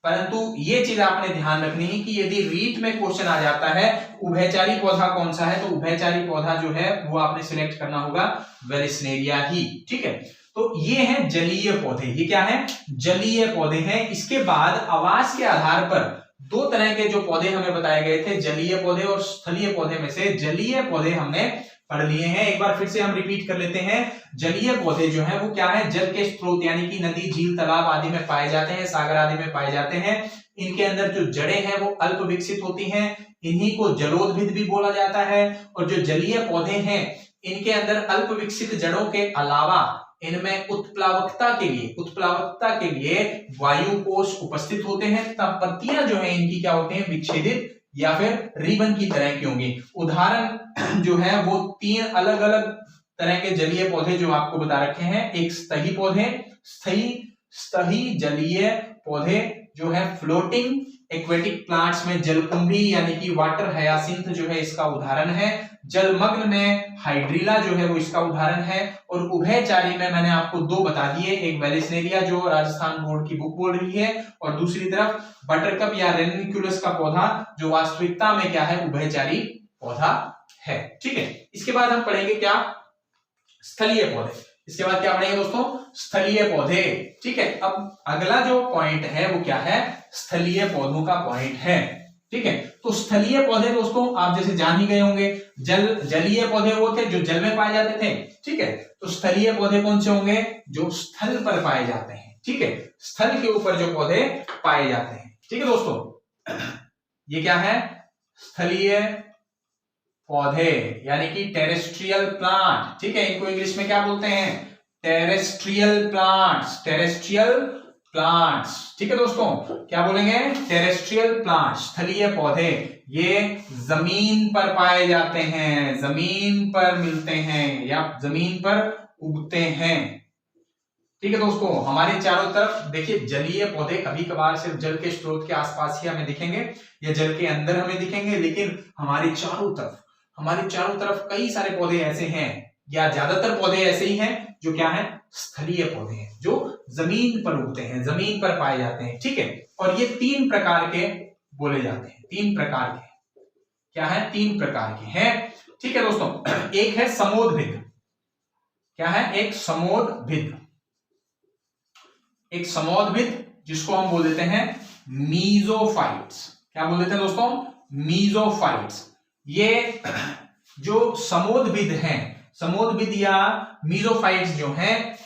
परंतु ये चीज आपने ध्यान रखनी है कि यदि रीट में क्वेश्चन आ जाता है उभयचारी पौधा कौन सा है, तो उभयचारी पौधा जो है वो आपने सिलेक्ट करना होगा वेलिसनेरिया ही। ठीक है, तो ये हैं जलीय पौधे। ये क्या है? जलीय पौधे हैं। इसके बाद आवास के आधार पर दो तरह के जो पौधे हमें बताए गए थे, जलीय पौधे और स्थलीय पौधे में से जलीय पौधे हमने पढ़ लिए हैं। एक बार फिर से हम रिपीट कर लेते हैं। जलीय पौधे जो है वो क्या है? जल के स्रोत यानी कि नदी, झील, तालाब आदि में पाए जाते हैं, सागर आदि में पाए जाते हैं। इनके अंदर जो जड़ें हैं वो अल्प विकसित होती हैं, इन्हीं को जलोद्भिद भी बोला जाता है। और जो जलीय पौधे हैं इनके अंदर अल्प विकसित जड़ों के अलावा इनमें उत्प्लावकता के लिए वायु कोश उपस्थित होते हैं। तब पत्तियां जो है इनकी क्या होती हैं? विच्छेदित या फिर रिबन की तरह की होंगी। उदाहरण जो है वो 3 अलग अलग तरह के जलीय पौधे जो आपको बता रखे हैं। एक स्तही पौधे, स्तही जलीय पौधे जो है फ्लोटिंग एक्वेटिक प्लांट्स में जलकुंभी यानी कि वाटर हयासिंथ जो है इसका उदाहरण है। जलमग्न में हाइड्रिला जो है वो इसका उदाहरण है। और उभयचारी में मैंने आपको दो बता दिए, एक वेलिस्नेरिया जो राजस्थान बोर्ड की बुक बोल रही है, और दूसरी तरफ बटरकप या रेनिकुलस का पौधा जो वास्तविकता में क्या है, उभयचारी पौधा है। ठीक है, इसके बाद हम पढ़ेंगे क्या, स्थलीय पौधे। इसके बाद क्या पढ़ेंगे दोस्तों, स्थलीय पौधे। ठीक है, अब अगला जो पॉइंट है वो क्या है, स्थलीय पौधों का पॉइंट है। ठीक है, तो स्थलीय पौधे दोस्तों आप जैसे जान ही गए होंगे, जलीय पौधे वो थे जो जल में पाए जाते थे। ठीक है, तो स्थलीय पौधे कौन से होंगे, जो स्थल पर पाए जाते हैं। ठीक है, स्थल के ऊपर जो पौधे पाए जाते हैं। ठीक है दोस्तों, ये क्या है, स्थलीय पौधे यानी कि टेरेस्ट्रियल प्लांट। ठीक है, इनको इंग्लिश में क्या बोलते हैं, टेरेस्ट्रियल प्लांट्स, टेरेस्ट्रियल प्लांट्स। ठीक है दोस्तों, क्या बोलेंगे, टेरेस्ट्रियल प्लांट्स, स्थलीय पौधे। ये जमीन पर पाए जाते हैं, जमीन पर मिलते हैं या जमीन पर उगते हैं। ठीक है दोस्तों, हमारे चारों तरफ देखिए जलीय पौधे कभी कभार सिर्फ जल के स्रोत के आसपास ही हमें दिखेंगे या जल के अंदर हमें दिखेंगे, लेकिन हमारे चारों तरफ कई सारे पौधे ऐसे हैं या ज्यादातर पौधे ऐसे ही हैं जो क्या है, स्थलीय पौधे हैं, जो जमीन पर उगते हैं, जमीन पर पाए जाते हैं। ठीक है, और ये 3 प्रकार के बोले जाते हैं, 3 प्रकार के क्या है, 3 प्रकार के हैं। ठीक है दोस्तों, एक है समोद्भिद। क्या है, एक समोद्भिद, एक समोद्भिद जिसको हम बोल देते हैं मीजोफाइट्स। क्या बोल देते हैं दोस्तों, मीजोफाइट्स। ये जो समोद्भिद हैं, समोद्भिद या मीजोफाइट्स जो हैं,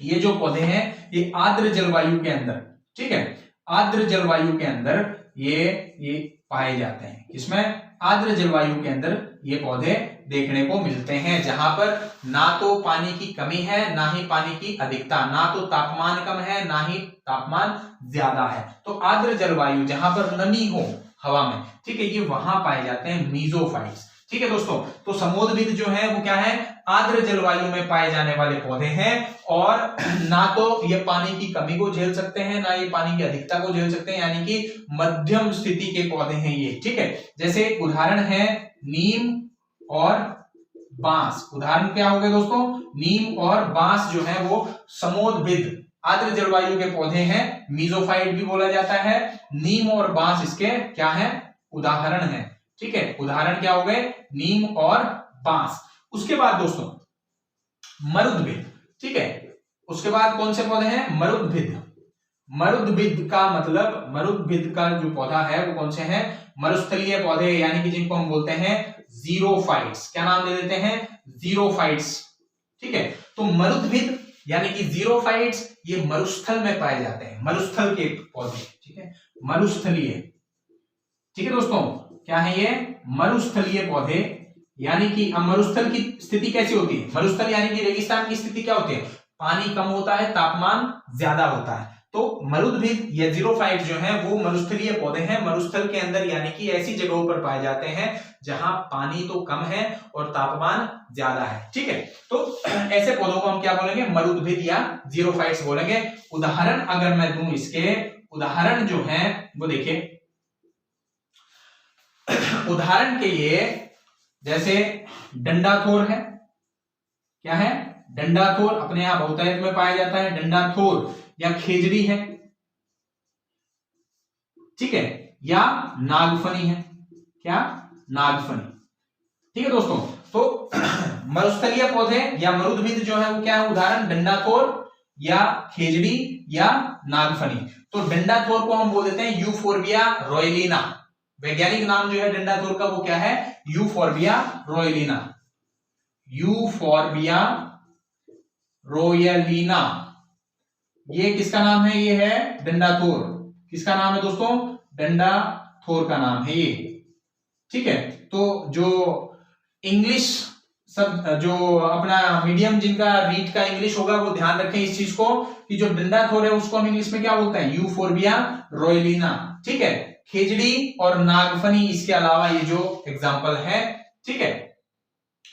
ये जो पौधे हैं ये आर्द्र जलवायु के अंदर, ठीक है, आर्द्र जलवायु के अंदर ये पाए जाते हैं। इसमें आर्द्र जलवायु के अंदर ये पौधे देखने को मिलते हैं, जहां पर ना तो पानी की कमी है ना ही पानी की अधिकता, ना तो तापमान कम है ना ही तापमान ज्यादा है। तो आर्द्र जलवायु जहां पर नमी हो हवा में, ठीक है, ये वहां पाए जाते हैं मीजोफाइट्स। ठीक है दोस्तों, तो समोद्भिद जो है वो क्या है, आर्द्र जलवायु में पाए जाने वाले पौधे हैं, और ना तो ये पानी की कमी को झेल सकते हैं ना ये पानी की अधिकता को झेल सकते हैं, यानी कि मध्यम स्थिति के पौधे हैं ये। ठीक है, जैसे उदाहरण है नीम और बांस। उदाहरण क्या हो गए दोस्तों, नीम और बांस जो है वो समोद्भिद आर्द्र जलवायु के पौधे हैं, मीजोफाइट भी बोला जाता है। नीम और बांस इसके क्या है, उदाहरण है। ठीक है, उदाहरण क्या हो गए, नीम और बांस। उसके बाद दोस्तों मरुद्भिद। ठीक है, उसके बाद कौन से पौधे हैं, मरुद्भिद। मरुद्भिद का मतलब, मरुद्भिद का जो पौधा है वो कौन से हैं, मरुस्थलीय पौधे, यानी कि जिनको हम बोलते हैं जीरोफाइट्स। क्या नाम दे देते हैं, जीरोफाइट्स। ठीक है, तो मरुद्भिद यानी कि जीरोफाइट्स ये मरुस्थल में पाए जाते हैं, मरुस्थल के पौधे। ठीक है, मरुस्थलीय। ठीक है दोस्तों, क्या है ये, मरुस्थलीय पौधे। यानी कि अब मरुस्थल की स्थिति कैसी होती है, मरुस्थल यानी कि रेगिस्तान की स्थिति क्या होती है, पानी कम होता है, तापमान ज्यादा होता है। तो मरुद्भिद या जीरोफाइट जो है वो मरुस्थलीय पौधे हैं, मरुस्थल के अंदर यानी कि ऐसी जगहों पर पाए जाते हैं जहां पानी तो कम है और तापमान ज्यादा है। ठीक है, तो ऐसे पौधों को हम क्या बोलेंगे, मरुद्भिद या जीरोफाइट्स बोलेंगे। उदाहरण अगर मैं दूं इसके, उदाहरण जो है वो देखिए, उदाहरण के लिए जैसे डंडाथोर है। क्या है, डंडाथोर अपने आप बहुतायत में पाया जाता है, डंडाथोर, या खेजड़ी है। ठीक है, या नागफनी है। क्या, नागफनी। ठीक है दोस्तों, तो मरुस्थलीय पौधे या मरुद्भिद जो है वो क्या है, उदाहरण डंडाथोर या खेजड़ी या नागफनी। तो डंडाथोर को हम बोल देते हैं यूफोर्बिया रॉयलिना। वैज्ञानिक नाम जो है डंडाथोर का वो क्या है, यूफोर्बिया रॉयलिना। यूफोर्बिया रॉयलिना, ये किसका नाम है, ये है डंडाथोर। किसका नाम है दोस्तों, डंडाथोर का नाम है ये। ठीक है, तो जो इंग्लिश सब, जो अपना मीडियम जिनका रीड का इंग्लिश होगा वो ध्यान रखें इस चीज को कि जो डंडाथोर है उसको हम इंग्लिश में क्या बोलते हैं, यूफोर्बिया रॉयलिना। ठीक है, खेजड़ी और नागफनी इसके अलावा ये जो एग्जाम्पल है। ठीक है,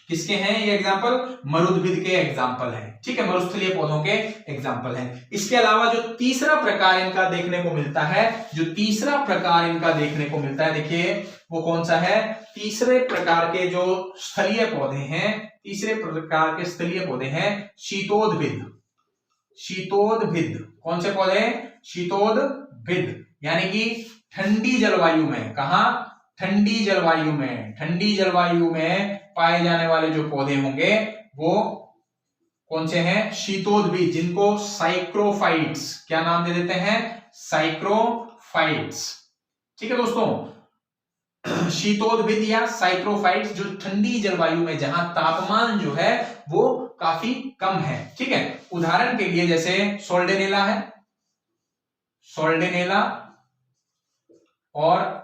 किसके हैं ये एग्जाम्पल? मरुद्भिद के एग्जाम्पल हैं, ठीक है, मरुस्थलीय पौधों के एग्जाम्पल हैं। इसके अलावा जो तीसरा प्रकार इनका देखने को मिलता है, जो तीसरा प्रकार इनका देखने को मिलता है, देखिए वो कौन सा है? तीसरे प्रकार के जो स्थलीय पौधे हैं, तीसरे प्रकार के स्थलीय पौधे हैं शीतोद्भिद। शीतोद्भिद कौन से पौधे? शीतोद्भिद, यानी कि ठंडी जलवायु में, कहा? ठंडी जलवायु में, ठंडी जलवायु में पाए जाने वाले जो पौधे होंगे वो कौन से हैं? शीतोद्भिद, जिनको साइक्रोफाइट्स, क्या नाम दे देते हैं? साइक्रोफाइट्स, ठीक है दोस्तों। शीतोद्भिद या साइक्रोफाइट्स जो ठंडी जलवायु में, जहां तापमान जो है वो काफी कम है, ठीक है। उदाहरण के लिए जैसे सोल्डेनेला है, सोल्डेनेला, और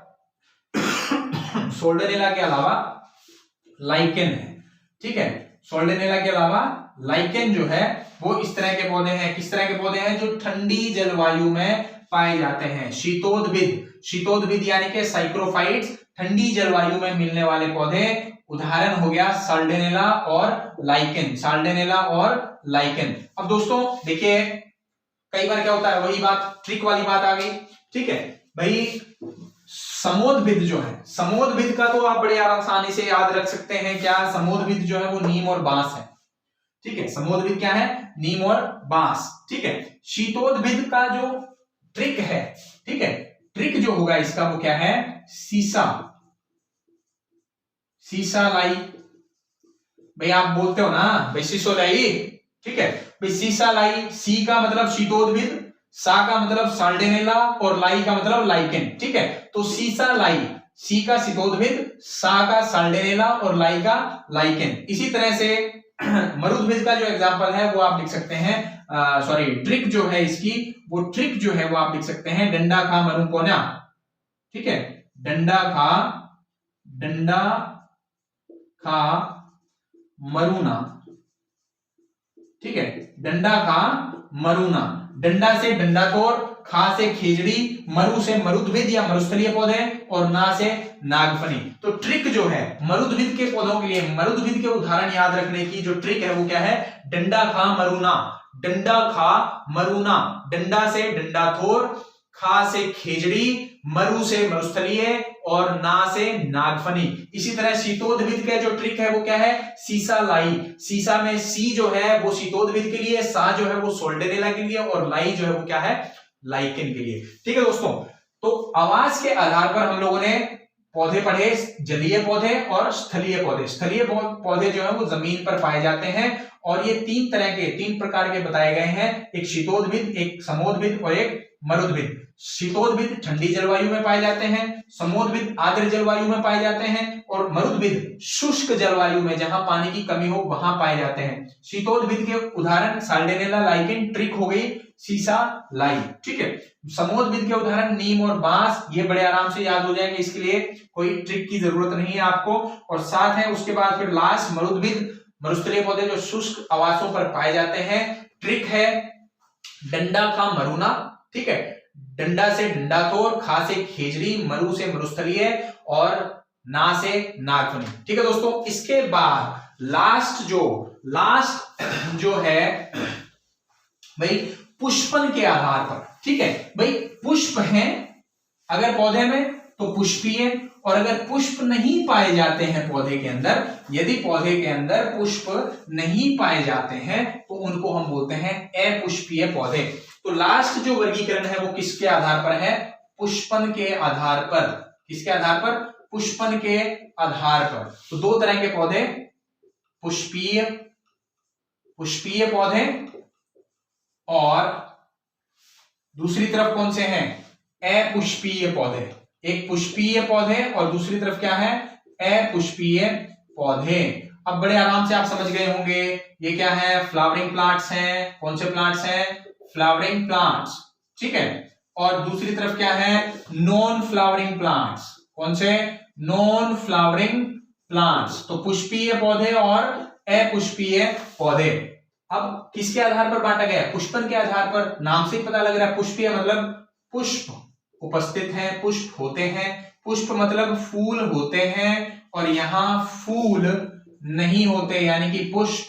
सोल्डेनेला के अलावा लाइकेन है, ठीक है। सोल्डेनेला के अलावा लाइकेन जो है वो इस तरह के पौधे हैं। किस तरह के पौधे हैं? जो ठंडी जलवायु में पाए जाते हैं। शीतोद्भिद, शीतोद्भिद यानी कि साइक्रोफाइट्स, ठंडी जलवायु में मिलने वाले पौधे। उदाहरण हो गया साल्डेनेला और लाइकेन, साल्डेनेला और लाइकेन। अब दोस्तों देखिए, कई बार क्या होता है, वही बात, ट्रिक वाली बात आ गई, ठीक है भाई। समोद्भिद जो है, समोद्भिद का तो आप बड़े आसानी से याद रख सकते हैं, क्या? समोद्भिद जो है वो नीम और बांस है, ठीक है। समोद्भिद क्या है? नीम और बांस, ठीक है। शीतोद्भिद का जो ट्रिक है, ठीक है, ट्रिक जो होगा इसका वो क्या है? सीसा, सीसा लाई। भाई आप बोलते हो ना भाई सीसो लाई, ठीक है भाई, सीसा लाई। सी का मतलब शीतोद्भिद, सा का मतलब साल्डेनेला, और लाई का मतलब लाइकेन, ठीक है। तो सीसा लाई, सी का शीतोद्भिद, सा का साल्डेनेला और लाई का लाइकेन। इसी तरह से मरुद्भिद का जो एग्जांपल है वो आप लिख सकते हैं, सॉरी ट्रिक जो है इसकी, वो ट्रिक जो है वो आप लिख सकते हैं डंडा खा मरु कोना, ठीक है। डंडा खा मरुना, ठीक है। डंडा खा मरुना, डंडा से डंडा तोड़, खा से खेजड़ी, मरु से मरुद्भिद या मरुस्थलीय पौधे, और ना से नागफनी। तो ट्रिक जो है मरुद्भिद के पौधों के लिए, मरुद्भिद के उदाहरण याद रखने की जो ट्रिक है वो क्या है? डंडा खा मरुना, डंडा खा मरुना, डंडा से डंडा तोड़, खा से खेजड़ी, मरु से मरुस्थलीय, और ना से नागफनी। इसी तरह शीतोद्भिद का जो ट्रिक है वो क्या है? सीसा लाई। सीसा में सी जो है वो शीतोद्भिद के लिए, सा जो है वो सोल्डेनेला के लिए, और लाई जो है वो क्या है? लाइकेन के लिए, ठीक है दोस्तों। तो आवाज के आधार पर हम लोगों ने पौधे पढ़े, जलीय पौधे और स्थलीय पौधे। स्थलीय पौधे जो है वो जमीन पर पाए जाते हैं, और ये तीन तरह के, तीन प्रकार के बताए गए हैं, एक शीतोद्भिद, एक समोद्भिद और एक मरुद्भिद। शीतोद्भिद ठंडी जलवायु में पाए जाते हैं, समोद्भिद आर्द्र जलवायु में पाए जाते हैं, और मरुद्भिद शुष्क जलवायु में, जहां पानी की कमी हो वहां पाए जाते हैं। शीतोद्भिद के उदाहरण साल्डेनेला, लाइकेन, ट्रिक हो गई सीसा लाई, ठीक है। समोद्भिद के उदाहरण नीम और बांस, ये बड़े आराम से याद हो जाएंगे, इसके लिए कोई ट्रिक की जरूरत नहीं है आपको। और साथ है उसके बाद फिर लास्ट मरुद्भिद, मरुस्थलीय पौधे जो शुष्क आवासों पर पाए जाते हैं। ट्रिक है डंडा का मरुना, ठीक है, डंडा से डंडा तोड़, खा से खेजड़ी, मरु से मरुस्थलीय, और ना से नागफनी, ठीक है दोस्तों। इसके बाद लास्ट जो है भाई पुष्पन के आधार पर, ठीक है भाई, पुष्प हैं अगर पौधे में तो पुष्पीय, और अगर पुष्प नहीं पाए जाते हैं पौधे के अंदर, यदि पौधे के अंदर पुष्प नहीं पाए जाते हैं तो उनको हम बोलते हैं अपुष्पीय पौधे। तो लास्ट जो वर्गीकरण है वो किसके आधार पर है? पुष्पन के आधार पर। किसके आधार पर? पुष्पन के आधार पर। तो दो तरह के पौधे, पुष्पीय पौधे, और दूसरी तरफ कौन से हैं? अपुष्पीय पौधे। एक पुष्पीय पौधे और दूसरी तरफ क्या है? अपुष्पीय पौधे। अब बड़े आराम से आप समझ गए होंगे ये क्या है? फ्लावरिंग प्लांट्स हैं। कौन से प्लांट्स हैं? फ्लावरिंग प्लांट्स, ठीक है। और दूसरी तरफ क्या है? Non flowering plants. कौन से? Non flowering plants. तो पुष्पीय पौधे और अपुष्पीय पौधे। अब किसके आधार पर बांटा गया? पुष्पन के आधार पर। नाम से ही पता लग रहा है पुष्पीय मतलब पुष्प उपस्थित हैं, पुष्प होते हैं। पुष्प मतलब फूल होते हैं, और यहां फूल नहीं होते, यानी कि पुष्प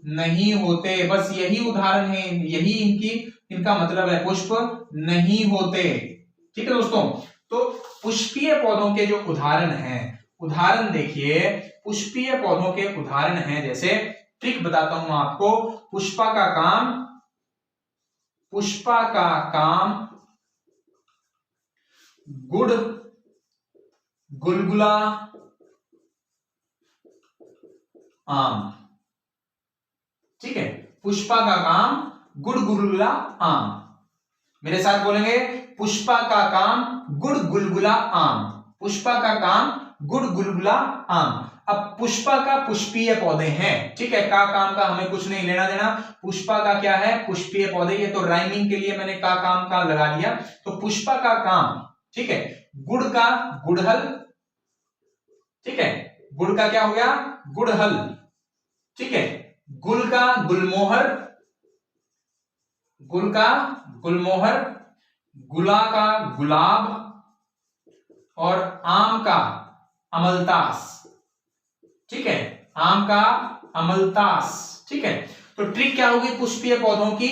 नहीं होते। बस यही उदाहरण है, यही इनका मतलब है, पुष्प नहीं होते। ठीक है दोस्तों, तो पुष्पीय पौधों के जो उदाहरण हैं, उदाहरण देखिए, पुष्पीय पौधों के उदाहरण हैं, जैसे ट्रिक बताता हूं आपको। पुष्पा का काम गुड़ गुलगुला आम। ठीक है, पुष्पा का काम गुड़ गुलगुला आम। मेरे साथ बोलेंगे, पुष्पा का काम गुड़ गुलगुला आम। पुष्पा का काम गुड़ गुलगुला आम। अब पुष्पा का पुष्पीय पौधे हैं, ठीक है, का काम का हमें कुछ नहीं लेना देना। पुष्पा का क्या है, पुष्पीय पौधे, ये तो राइमिंग के लिए मैंने का काम का लगा दिया। तो पुष्पा का काम, ठीक है, गुड़ का गुड़हल, ठीक है, गुड़ का क्या हो गया, गुड़हल, ठीक है, गुल का गुलमोहर, गुल का गुलमोहर, गुला का गुलाब, और आम का अमलतास। ठीक है, आम का अमलतास। ठीक है, तो ट्रिक क्या होगी, पुष्पीय पौधों की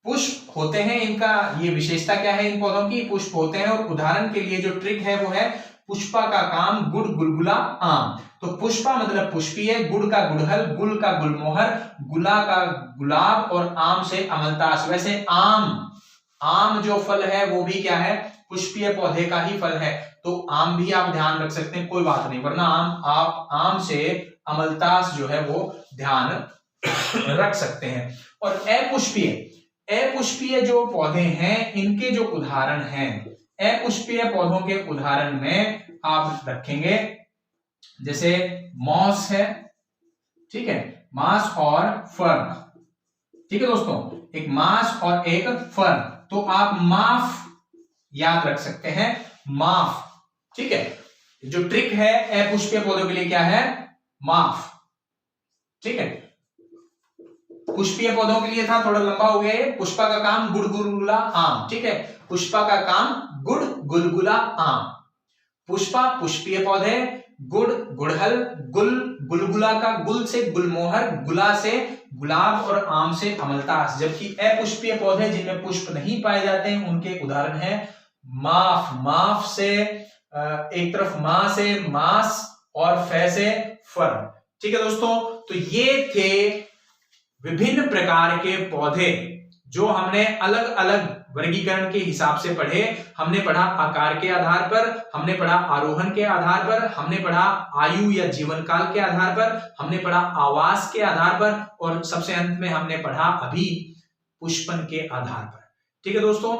पुष्प होते हैं, इनका ये विशेषता क्या है, इन पौधों की पुष्प होते हैं। और उदाहरण के लिए जो ट्रिक है वो है, पुष्पा का काम गुड़ गुलगुला आम। तो पुष्पा मतलब पुष्पीय, गुड़ का गुड़हल, गुल का गुलमोहर, गुला का गुलाब, और आम से अमलतास। वैसे आम जो फल है वो भी क्या है, पुष्पीय पौधे का ही फल है, तो आम भी आप ध्यान रख सकते हैं, कोई बात नहीं, वरना आप आम से अमलतास जो है वो ध्यान रख सकते हैं। और अपुष्पीय जो पौधे हैं, इनके जो उदाहरण हैं, अपुष्पीय पौधों के उदाहरण में आप रखेंगे, जैसे मॉस है, ठीक है, मास और फर्न। ठीक है दोस्तों, एक मास और एक फर्न, तो आप माफ याद रख सकते हैं, माफ। ठीक है, जो ट्रिक है अपुष्पीय पौधों के लिए क्या है, माफ। ठीक है, पुष्पीय पौधों के लिए था, थोड़ा लंबा हो गया ये। पुष्पा का काम गुड़ गुलगुला आम। ठीक है, पुष्पा का काम गुड़ गुलगुला आम। पुष्पा पुष्पीय पौधे, गुड़ गुड़हल, गुल गुलगुला का गुल से गुलमोहर, गुला से गुलाब, और आम से अमलतास। जबकि अपुष्पीय पौधे जिनमें पुष्प नहीं पाए जाते हैं, उनके उदाहरण है माफ से एक तरफ मां से मास, और फै से फर। ठीक है दोस्तों, तो ये थे विभिन्न प्रकार के पौधे जो हमने अलग अलग वर्गीकरण के हिसाब से पढ़े। हमने पढ़ा आकार के आधार पर, हमने पढ़ा आरोहण के आधार पर, हमने पढ़ा आयु या जीवन काल के आधार पर, हमने पढ़ा आवास के आधार पर, और सबसे अंत में हमने पढ़ा अभी पुष्पन के आधार पर। ठीक है दोस्तों,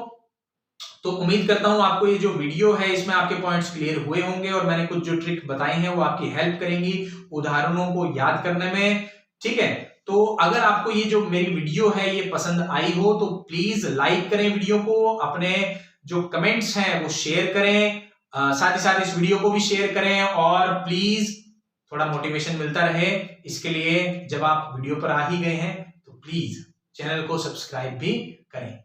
तो उम्मीद करता हूं आपको ये जो वीडियो है इसमें आपके पॉइंट्स क्लियर हुए होंगे, और मैंने कुछ जो ट्रिक बताई हैं वो आपकी हेल्प करेंगी उदाहरणों को याद करने में। ठीक है, तो अगर आपको ये जो मेरी वीडियो है ये पसंद आई हो तो प्लीज लाइक करें वीडियो को, अपने जो कमेंट्स हैं वो शेयर करें, साथ ही साथ इस वीडियो को भी शेयर करें, और प्लीज थोड़ा मोटिवेशन मिलता रहे इसके लिए, जब आप वीडियो पर आ ही गए हैं तो प्लीज चैनल को सब्सक्राइब भी करें।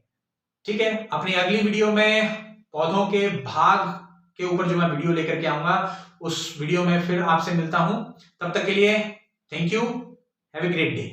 ठीक है, अपनी अगली वीडियो में पौधों के भाग के ऊपर जो मैं वीडियो लेकर के आऊंगा, उस वीडियो में फिर आपसे मिलता हूं। तब तक के लिए thank you, have a great day.